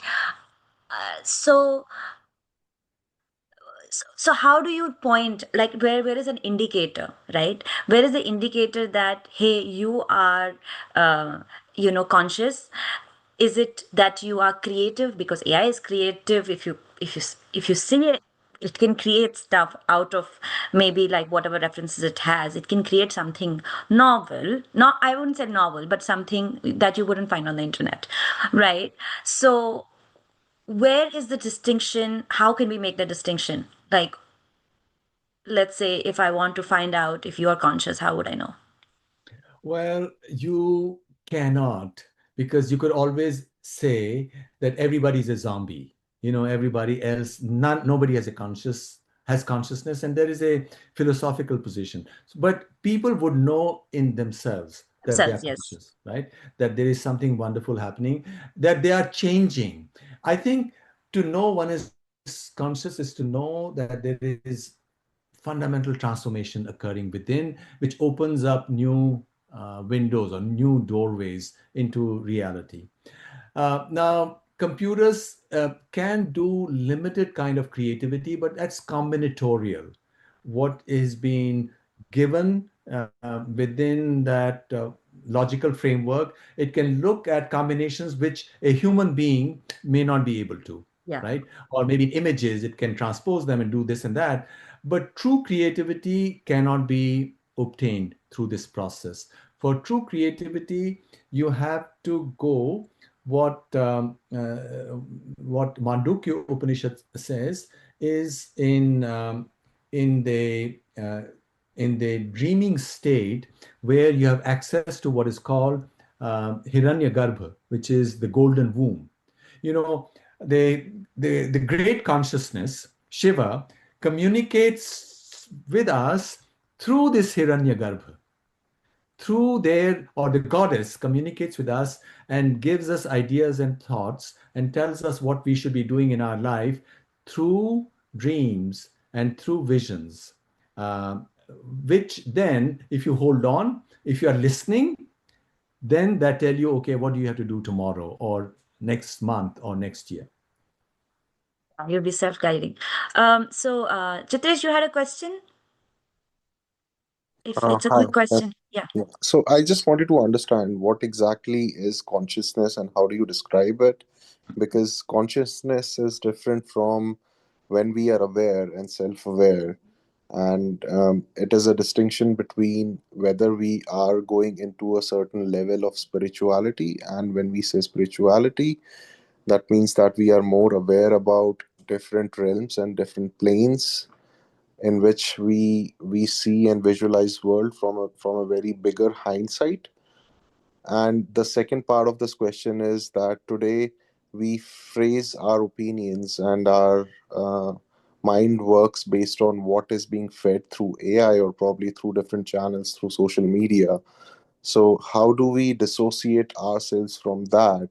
so so how do you point, like, where is an indicator, right? Where is the indicator that, hey, you are conscious? Is it that you are creative? Because AI is creative. If you see it, it can create stuff out of maybe like whatever references it has. It can create something novel. Not, I wouldn't say novel, but something that you wouldn't find on the internet, right? So where is the distinction? How can we make the distinction? Like, let's say if I want to find out if you are conscious, how would I know? Well, you cannot, because you could always say that everybody's a zombie. Everybody else, nobody has consciousness, and there is a philosophical position. But people would know in themselves that they are Themselves, yes. conscious, right? That there is something wonderful happening, that they are changing. I think to know one is conscious is to know that there is fundamental transformation occurring within, which opens up new windows or new doorways into reality. Now, computers can do limited kind of creativity, but that's combinatorial. What is being given within that logical framework, it can look at combinations which a human being may not be able to, Yeah. right? Or maybe images, it can transpose them and do this and that. But true creativity cannot be obtained through this process. For true creativity, you have to go what Mandukya Upanishad says is in in the dreaming state where you have access to what is called Hiranyagarbha, which is the golden womb. You know, the great consciousness, Shiva, communicates with us through this Hiranyagarbha, through their, or the goddess communicates with us and gives us ideas and thoughts and tells us what we should be doing in our life through dreams and through visions. Uh, which then, if you hold on, if you are listening, then that tell you, okay, what do you have to do tomorrow or next month or next year? You'll be self-guiding. Chitresh, you had a question? If it's a Hi. quick question. Yeah. Yeah. So I just wanted to understand what exactly is consciousness and how do you describe it? Because consciousness is different from when we are aware and self aware. And it is a distinction between whether we are going into a certain level of spirituality. And when we say spirituality, that means that we are more aware about different realms and different planes in which we see and visualize world from a very bigger hindsight. And the second part of this question is that today we phrase our opinions and our mind works based on what is being fed through AI or probably through different channels through social media. So how do we dissociate ourselves from that,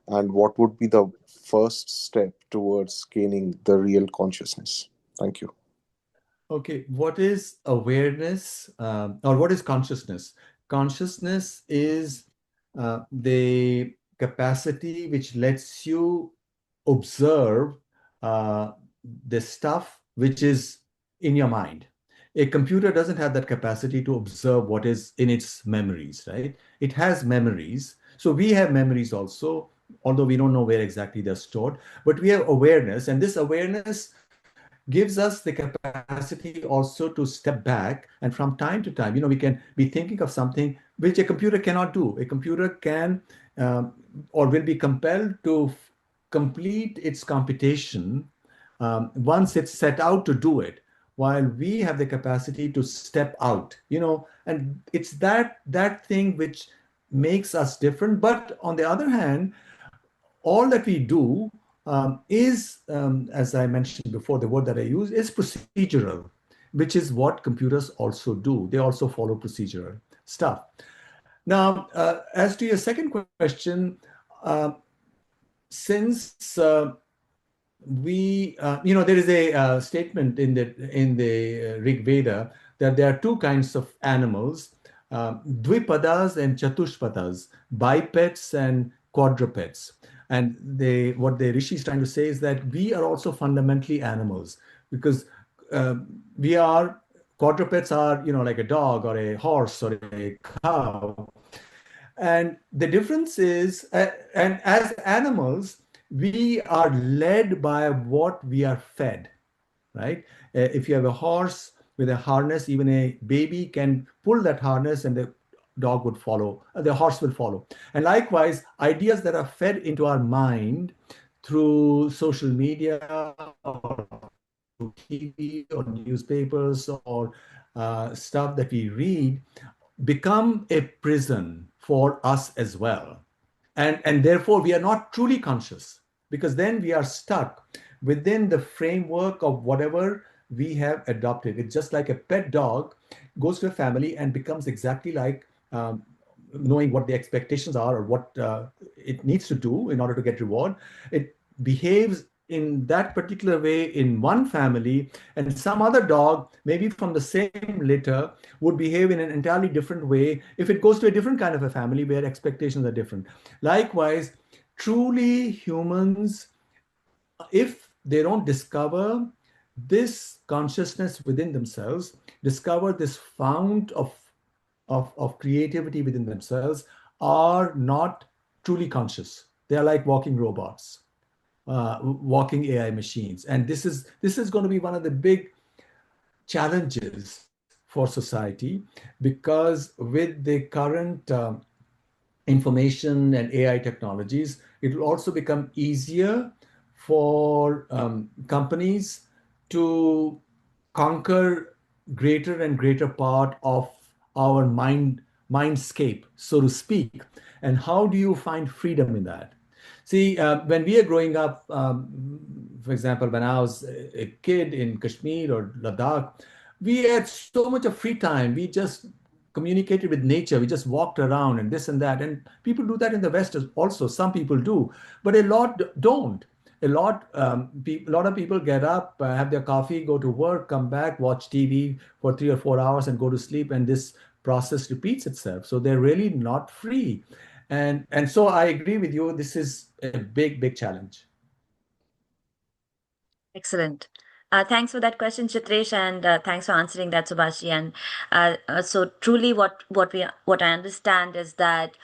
and what would be the first step towards gaining the real consciousness? Thank you. Okay, what is awareness or what is consciousness? consciousness is the capacity which lets you observe uh, the stuff which is in your mind. A computer doesn't have that capacity to observe what is in its memories, right? It has memories. So we have memories also, although we don't know where exactly they're stored, but we have awareness, and this awareness gives us the capacity also to step back, and from time to time, we can be thinking of something which a computer cannot do. A computer can or will be compelled to complete its computation once it's set out to do it, while we have the capacity to step out, and it's that thing which makes us different. But on the other hand, all that we do is, as I mentioned before, the word that I use is procedural, which is what computers also do. They also follow procedural stuff. Now, as to your second question, uh, since there is a statement in the Rig Veda that there are two kinds of animals, dvipadas and chatushpadas, bipeds and quadrupeds. And what the rishi is trying to say is that we are also fundamentally animals, because uh, we are quadrupeds are, like a dog or a horse or a cow. And the difference is, and as animals, we are led by what we are fed, right? If you have a horse with a harness, even a baby can pull that harness and the dog would follow, the horse will follow. And likewise, ideas that are fed into our mind through social media or through TV or newspapers or stuff that we read become a prison for us as well. And therefore, we are not truly conscious, because then we are stuck within the framework of whatever we have adopted. It's just like a pet dog goes to a family and becomes exactly like, knowing what the expectations are or what it needs to do in order to get reward. It behaves in that particular way in one family, and some other dog, maybe from the same litter, would behave in an entirely different way if it goes to a different kind of a family where expectations are different. Likewise, truly humans, if they don't discover this consciousness within themselves, discover this fount of creativity within themselves, are not truly conscious. They are like walking robots, walking AI machines. And this is going to be one of the big challenges for society, because with the current information and AI technologies, it will also become easier for companies to conquer greater and greater part of our mindscape, so to speak. And how do you find freedom in that? See, when we are growing up, for example, when I was a kid in Kashmir or Ladakh, we had so much of free time. We just communicated with nature. We just walked around and this and that. And people do that in the West also. Some people do, but a lot don't. A lot of people get up, have their coffee, go to work, come back, watch TV for 3 or 4 hours, and go to sleep. And this process repeats itself. So they're really not free. And so I agree with you. This is a big, big challenge. Excellent. Thanks for that question, Chitresh, and thanks for answering that, Subhashi. And so, truly, what I understand is that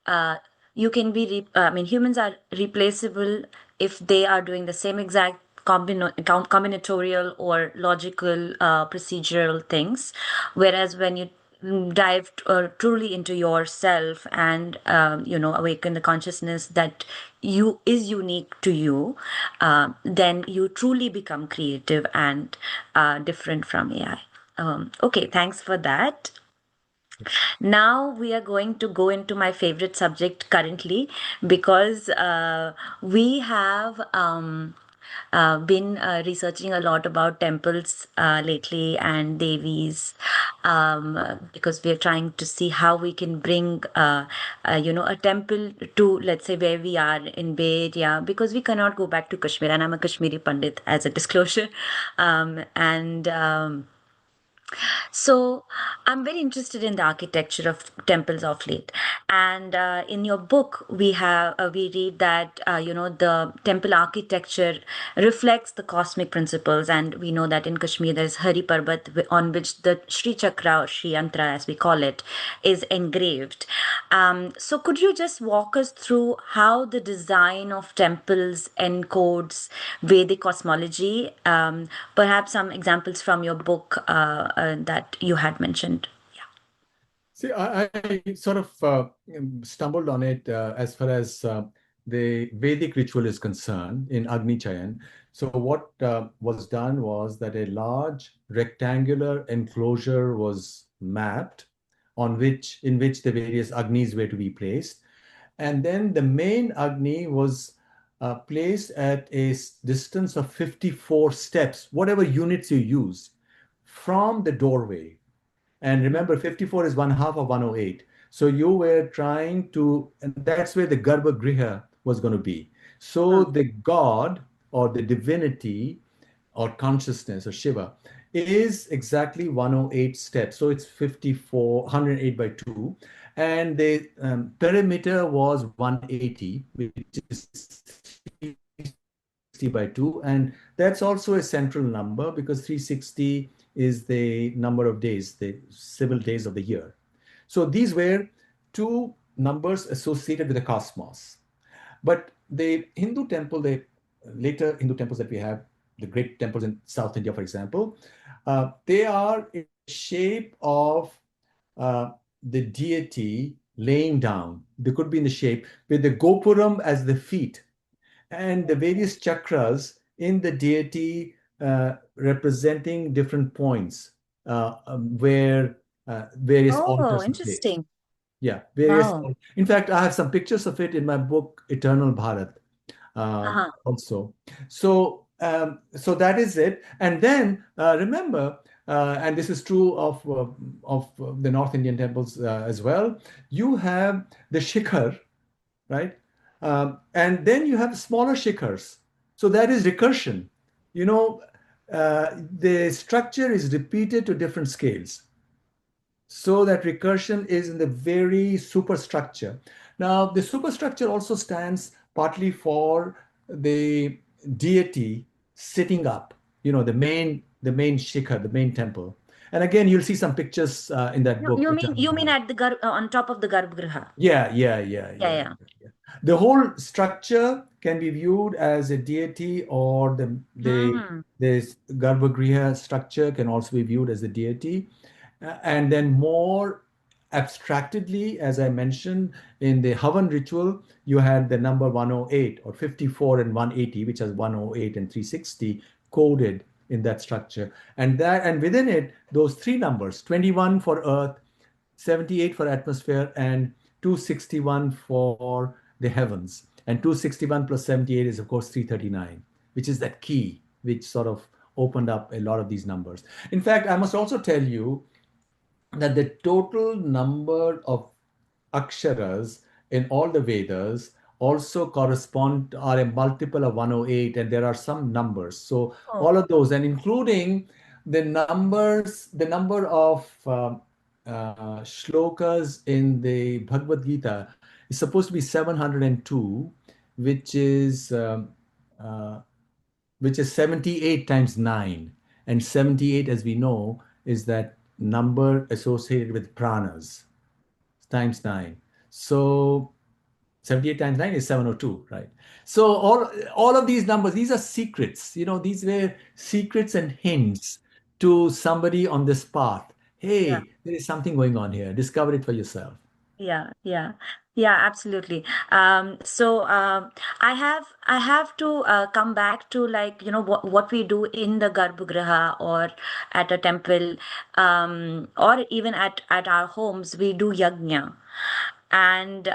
uh, you can be. I mean, humans are replaceable if they are doing the same exact combinatorial or logical procedural things, whereas when you dive truly into yourself and awaken the consciousness that you is unique to you, then you truly become creative and different from AI. Okay, thanks for that. Now we are going to go into my favorite subject currently, because we have been researching a lot about temples lately and devis, because we are trying to see how we can bring a temple to, let's say, where we are in Bay Area, because we cannot go back to Kashmir, and I'm a Kashmiri Pandit, as a disclosure. And So I'm very interested in the architecture of temples of late, and in your book we read that the temple architecture reflects the cosmic principles, and we know that in Kashmir there is Hari Parbat on which the Shri Chakra or Shri Yantra, as we call it, is engraved. So could you just walk us through how the design of temples encodes Vedic cosmology? Perhaps some examples from your book that you had mentioned. Yeah. See, I sort of stumbled on it as far as the Vedic ritual is concerned in Agni Chayan. So what was done was that a large rectangular enclosure was mapped in which the various Agnis were to be placed. And then the main Agni was placed at a distance of 54 steps, whatever units you use, from the doorway. And Mm. remember, 54 is one half of 108. So you were trying to, and that's where the Garbhagriha was going to be. So Huh. the god or the divinity or consciousness or Shiva is exactly 108 steps. So it's 54, 108 by 2. And the perimeter was 180, which is 360 by 2. And that's also a central number because 360 is the number of days, the civil days of the year. So these were two numbers associated with the cosmos. But the Hindu temple, the later Hindu temples that we have, the great temples in South India, for example, they are in the shape of the deity laying down. They could be in the shape with the gopuram as the feet and the various chakras in the deity representing different points where various Oh, altars are placed. interesting. Yeah, various. Wow. In fact, I have some pictures of it in my book, Eternal Bharat, Uh-huh. also. So that is it. And then remember, and this is true of the North Indian temples as well. You have the shikhar, right? And then you have smaller shikhars. So that is recursion. You know, the structure is repeated to different scales so that recursion is in the very superstructure. Now, the superstructure also stands partly for the deity sitting up, the main shikhar, the main temple. And again, you'll see some pictures in that You, book, you mean Eternal you mean Bharat. at the on top of the Garbhagriha? Yeah, yeah, yeah, Yeah, yeah, yeah. yeah. The whole structure can be viewed as a deity, or Hmm. the Garbhagriha structure can also be viewed as a deity. And then more abstractedly, as I mentioned, in the Havan ritual, you had the number 108 or 54 and 180, which has 108 and 360 coded in that structure. And within it, those three numbers, 21 for Earth, 78 for atmosphere, and 261 for the heavens. And 261 plus 78 is, of course, 339, which is that key which sort of opened up a lot of these numbers. In fact, I must also tell you that the total number of aksharas in all the Vedas also correspond are a multiple of 108, and there are some numbers. So Oh, all of those, and including the number of shlokas in the Bhagavad Gita is supposed to be 702, which is um, uh, which is 78 times 9. And 78, as we know, is that number associated with pranas times 9. So 78 times 9 is 702, right? So all of these numbers, these are secrets. These were secrets and hints to somebody on this path. yeah. Hey, there is something going on here. Discover it for yourself. Yeah, yeah, yeah, absolutely. I have to come back to, like, what we do in the Garbhagriha or at a temple, or even at our homes. We do yajna, and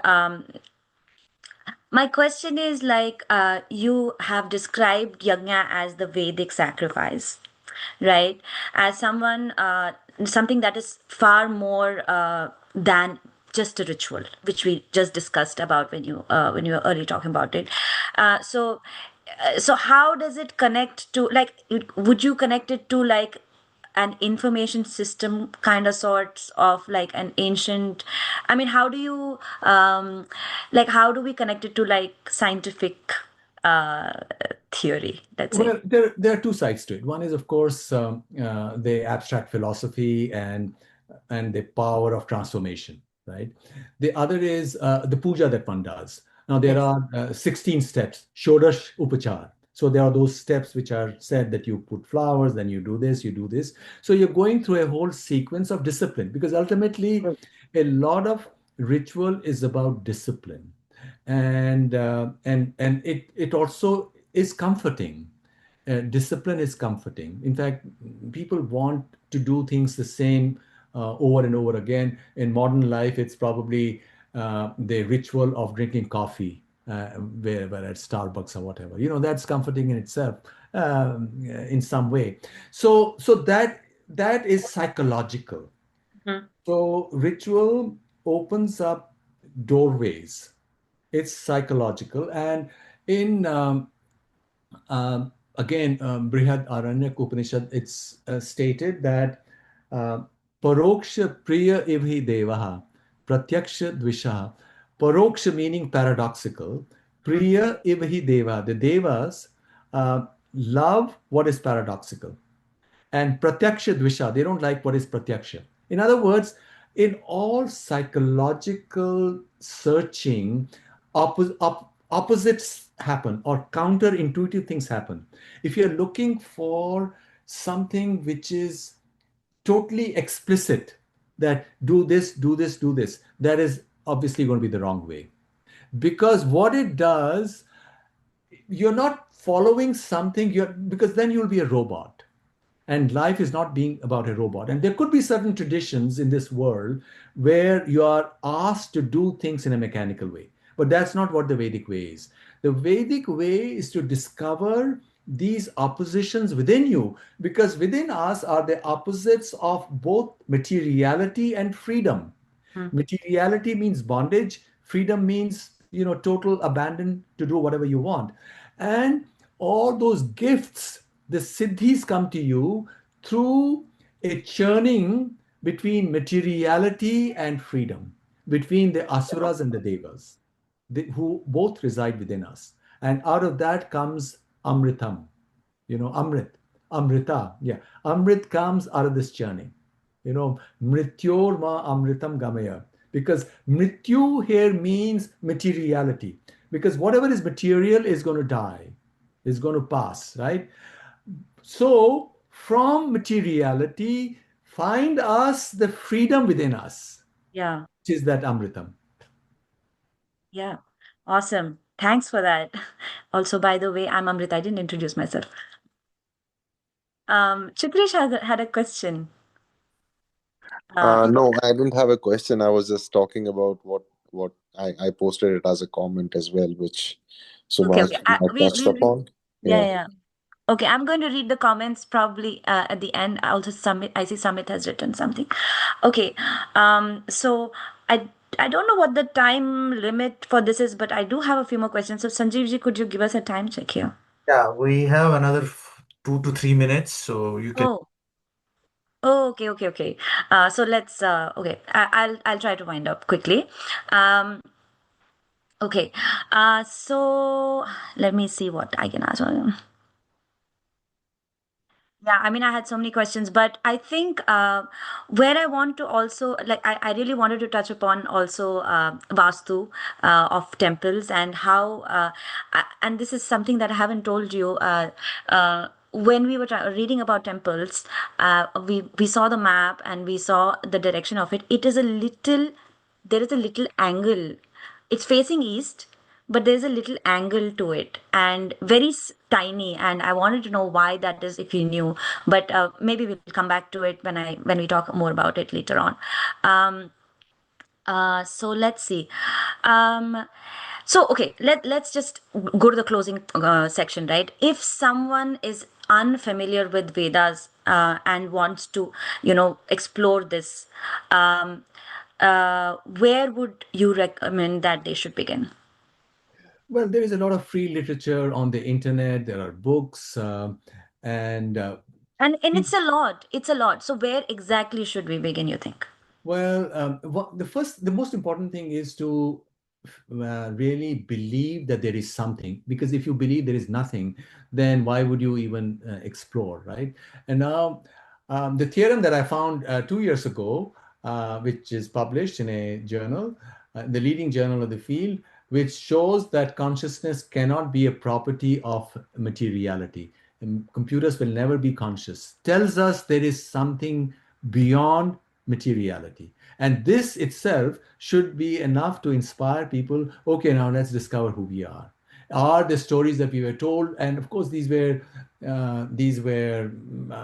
my question is, like, you have described yajna as the Vedic sacrifice, right? As something that is far more than just a ritual, which we just discussed about when you were early talking about it. So how does it connect to, like, would you connect it to, like, an information system kind of sorts of like an ancient, I mean, how do you like how do we connect it to like scientific uh theory, let's say? Well, there are two sides to it. One is, of course, the abstract philosophy and the power of transformation, right? The other is the puja that one does. Now, there Yes. are 16 steps, Shodash Upachar. So there are those steps which are said that you put flowers, then you do this, you do this. So you're going through a whole sequence of discipline because ultimately a lot of ritual is about discipline, and it also is comforting. Discipline is comforting. In fact, people want to do things the same over and over again. In modern life, it's probably the ritual of drinking coffee, wherever at Starbucks or whatever. That's comforting in itself, in some way. So that is psychological. Mhm. So ritual opens up doorways. It's psychological, and in again, Brihad Aranyak Upanishad, it's stated that uh, Paroksha Priya Ivhi Devaha, Pratyaksha Dvishaha. Paroksha meaning paradoxical, Mhm. Priya Ivhi Deva. The Devas love what is paradoxical. And Pratyaksha Dvisha, they don't like what is Pratyaksha. In other words, in all psychological searching, opposites happen or counterintuitive things happen. If you're looking for something which is totally explicit, that do this, do this, do this, that is obviously going to be the wrong way. Because what it does, you're not following something, because then you'll be a robot, and life is not being about a robot. And there could be certain traditions in this world where you are asked to do things in a mechanical way, but that's not what the Vedic way is. The Vedic way is to discover these oppositions within you, because within us are the opposites of both materiality and freedom. Mhm. Materiality means bondage, freedom means total abandon to do whatever you want. And all those gifts, the siddhis, come to you through a churning between materiality and freedom, between the asuras and the devas, who both reside within us. And out of that comes amritam, Amrit, Amrita. Yeah, Amrit comes out of this journey. Mrityor ma Amritam gamaya. Because Mrityu here means materiality. Because whatever is material is going to die, is going to pass, right? So, from materiality, find us the freedom within us, Yeah. which is that Amritam. Yeah. Awesome. Thanks for that. Also, by the way, I'm Amrita. I didn't introduce myself. Chitrish had a question. Go No, I didn't have a question. I was just talking about what I posted it as a comment as well, which Okay, Subhash okay. might touched We'll read. upon. Yeah, Yeah. yeah, yeah. Okay, I'm going to read the comments probably at the end. Also, Summit. I see Summit has written something. Okay. So I I don't know what the time limit for this is, but I do have a few more questions. So Sanjeev ji, could you give us a time check here? Yeah, we have another 2 to 3 minutes, so you can. Oh. Oh, okay, okay, okay. So let's okay. I'll try to wind up quickly. Um, okay. So let me see what I can ask. Yeah, I mean, I had so many questions, but I think where I want to also, like, I really wanted to touch upon also Vastu of temples and how, and this is something that I haven't told you. When we were reading about temples, we saw the map and we saw the direction of it. It is a little, there is a little angle. It's facing east, but there's a little angle to it and very tiny, and I wanted to know why that is, if you knew, but maybe we'll come back to it when we talk more about it later on. um, so let's see. um, so okay, let's just go to the closing section, right? If someone is unfamiliar with Vedas and wants to explore this, um, where would you recommend that they should begin? Well, there is a lot of free literature on the internet. There are books, and And it's a lot. It's a lot. So where exactly should we begin, you think? Well, the most important thing is to really believe that there is something. Because if you believe there is nothing, then why would you even explore, right? And now, the theorem that I found 2 years ago, which is published in a journal, the leading journal of the field, which shows that consciousness cannot be a property of materiality. And computers will never be conscious. Tells us there is something beyond materiality. And this itself should be enough to inspire people. Okay, now let's discover who we are the stories that we were told. And of course these were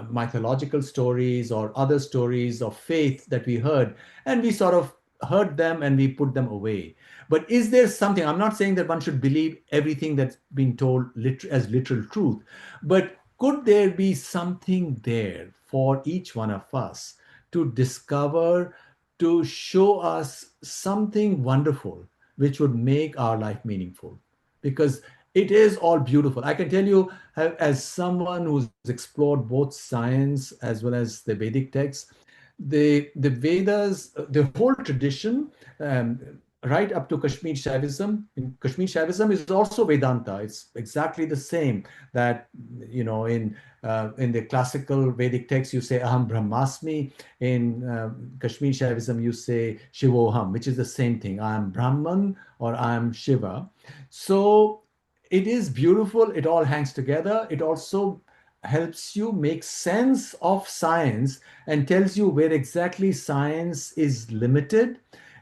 mythological stories or other stories of faith that we heard, and we sort of heard them and we put them away. But is there something? I'm not saying that one should believe everything that's been told as literal truth, but could there be something there for each one of us to discover, to show us something wonderful which would make our life meaningful? Because it is all beautiful. I can tell you, as someone who's explored both science as well as the Vedic texts, the Vedas, the whole tradition, right up to Kashmir Shaivism. In Kashmir Shaivism is also Vedanta. It's exactly the same. That in the classical Vedic text you say Aham Brahmasmi. In Kashmir Shaivism you say Shivoham, which is the same thing. I am Brahman or I am Shiva. So it is beautiful. It all hangs together. It also helps you make sense of science and tells you where exactly science is limited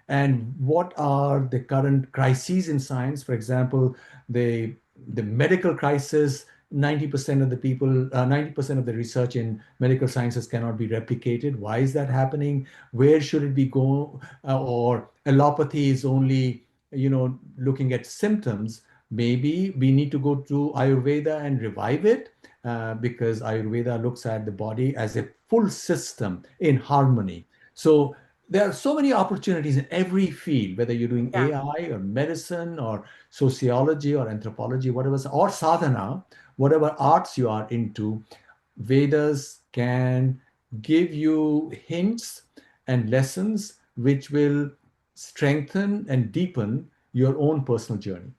and what are the current crises in science. For example, the medical crisis. 90% of the people, 90% of the research in medical sciences cannot be replicated. Why is that happening? Where should it be go? Or allopathy is only, looking at symptoms. Maybe we need to go to Ayurveda and revive it, because Ayurveda looks at the body as a full system in harmony. So there are so many opportunities in every field, whether you're doing Yeah. AI or medicine or sociology or anthropology, whatever, or sadhana, whatever arts you are into. Vedas can give you hints and lessons which will strengthen and deepen your own personal journey.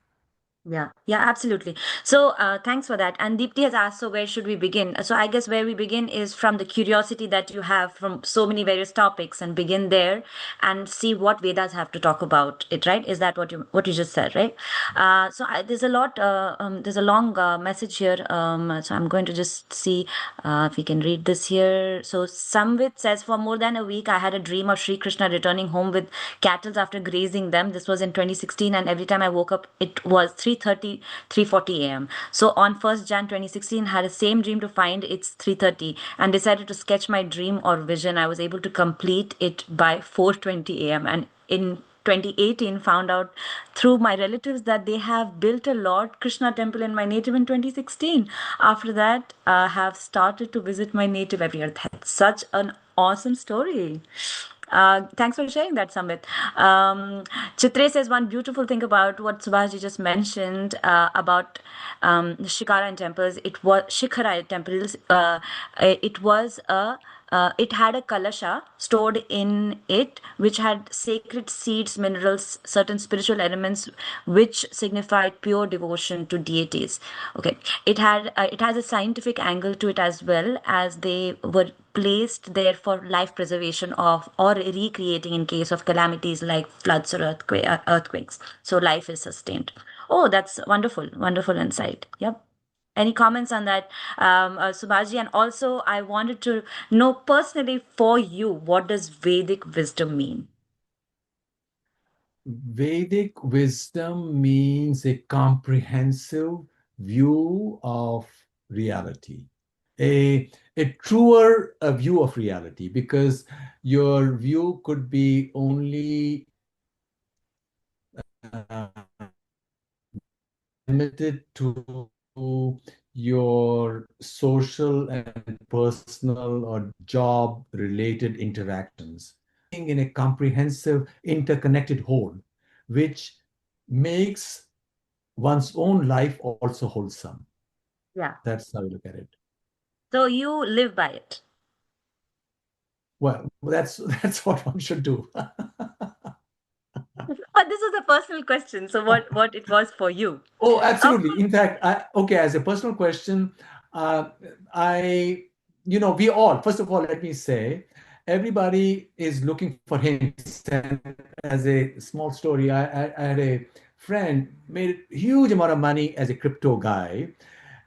Yeah, yeah, absolutely. So, thanks for that. And Deepti has asked, so where should we begin? So, I guess where we begin is from the curiosity that you have from so many various topics, and begin there and see what Vedas have to talk about it, right? Is that what you just said, right? There's a lot. There's a long message here. So I'm going to just see if we can read this here. So Samvit says, for more than a week, I had a dream of Sri Krishna returning home with cattle after grazing them. This was in 2016, and every time I woke up, it was 3:30, 3:40 a.m. So on 1st Jan 2016, had a same dream to find it's 3:30, and decided to sketch my dream or vision. I was able to complete it by 4:20 a.m. and in 2018 found out through my relatives that they have built a Lord Krishna temple in my native in 2016. After that, have started to visit my native every year. That's such an awesome story. Thanks for sharing that, Samit. Chitre says one beautiful thing about what Subhaji just mentioned about Shikara and temples. It was Shikhara temples. It was a it had a kalasha stored in it, which had sacred seeds, minerals, certain spiritual elements, which signified pure devotion to deities. Okay, it has a scientific angle to it as well, as they were placed there for life preservation of or recreating in case of calamities like floods or earthquakes. So life is sustained. Oh, that's wonderful, wonderful insight. Yep. Any comments on that, Subhaji? And also, I wanted to know personally for you, what does Vedic wisdom mean? Vedic wisdom means a comprehensive view of reality, a truer view of reality, because your view could be only limited to your social and personal or job related interactions. In a comprehensive, interconnected whole, which makes one's own life also wholesome. Yeah. That's how I look at it. So you live by it. Well, that's what one should do. But this is a personal question. So what it was for you? Oh, Of absolutely. In fact, okay, as a personal question, uh, I, we all, first of all, let me say, everybody is looking for hints. And as a small story, I had a friend made a huge amount of money as a crypto guy,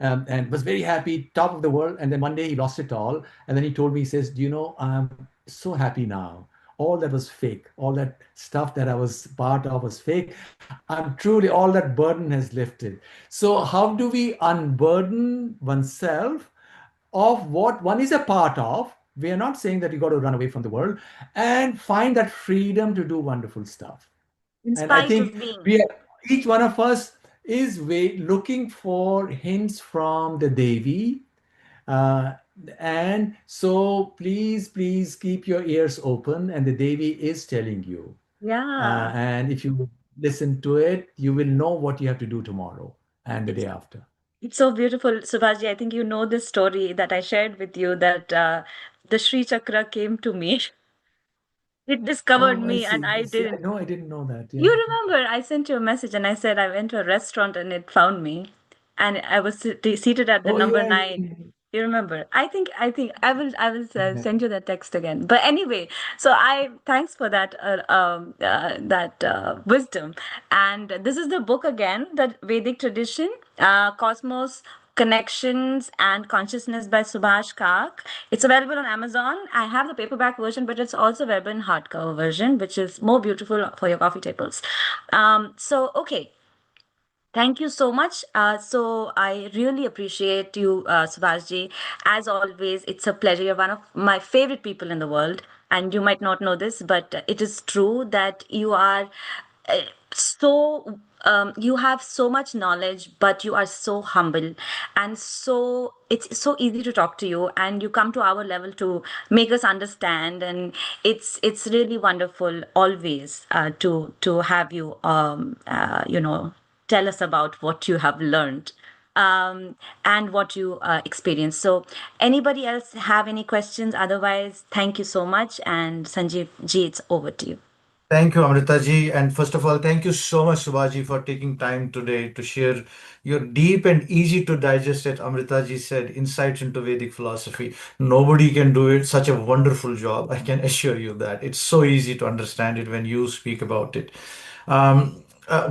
and was very happy, top of the world. And then one day he lost it all. And then he told me, he says, "Do you know, I'm so happy now. All that was fake. All that stuff that I was part of was fake. I'm truly, all that burden has lifted." So, how do we unburden oneself of what one is a part of? We are not saying that you got to run away from the world, and find that freedom to do wonderful stuff. in And I spite think of being. we are, each one of us is looking for hints from the Devi. Uh, and so please keep your ears open, and the Devi is telling you. Yeah. And if you listen to it, you will know what you have to do tomorrow and the It's day after. it's so beautiful, Subhaji. I think you know this story that I shared with you that the Sri Chakra came to me. It discovered Oh, I me and see. I I see. didn't. I didn't know that. You Yeah. remember, I sent you a message and I said I went to a restaurant and it found me, and I was seated at the Oh, number yeah, nine. You remember? I think I will yeah. send you that text again. But anyway, so I thanks for that wisdom. And this is the book again, the Vedic tradition, Cosmos. Connections and Consciousness by Subhash Kak. It's available on Amazon. I have the paperback version, but it's also available in hardcover version, which is more beautiful for your coffee tables. So, okay. Thank you so much. So I really appreciate you, Subhashji. As always, it's a pleasure. You're one of my favorite people in the world, and you might not know this, but it is true that you are uh, so. You have so much knowledge, but you are so humble, and so it's so easy to talk to you, and you come to our level to make us understand, and it's really wonderful always to have you tell us about what you have learned and what you experienced. So, anybody else have any questions? Otherwise, thank you so much. And Sanjeev ji, it's over to you. Thank you, Amrita ji. And first of all, thank you so much, Subhaji, for taking time today to share your deep and easy to digest, as Amrita ji said, insights into Vedic philosophy. Nobody can do it such a wonderful job. I can assure you that. It's so easy to understand it when you speak about it.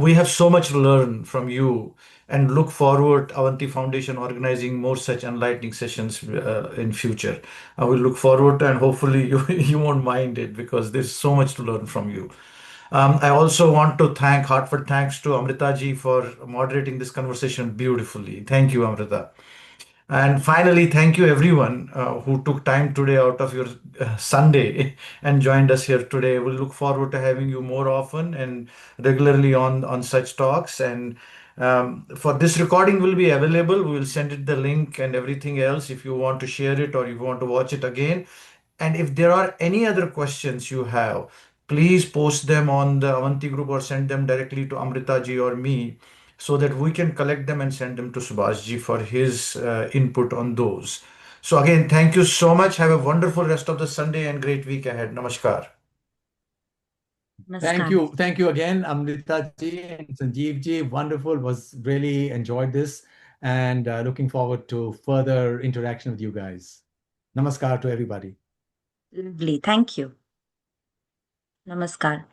We have so much to learn from you and look forward Avanti Foundation organizing more such enlightening sessions in future. I will look forward to, and hopefully you won't mind it because there's so much to learn from you. I also want to thank heartfelt thanks to Amrita ji for moderating this conversation beautifully. Thank you, Amrita. And finally, thank you everyone who took time today out of your Sunday and joined us here today. We'll look forward to having you more often and regularly on such talks. And for this recording will be available. We will send it the link and everything else if you want to share it or if you want to watch it again. And if there are any other questions you have, please post them on the Avanti group or send them directly to Amrita ji or me so that we can collect them and send them to Subhash ji for his input on those. So again, thank you so much. Have a wonderful rest of the Sunday and great week ahead. Namaskar. Thank Namaskar. you. Thank you again, Amrita ji and Sanjeev ji. Wonderful. Was really enjoyed this, and looking forward to further interaction with you guys. Namaskar to everybody. Lovely. Thank you. Namaskar.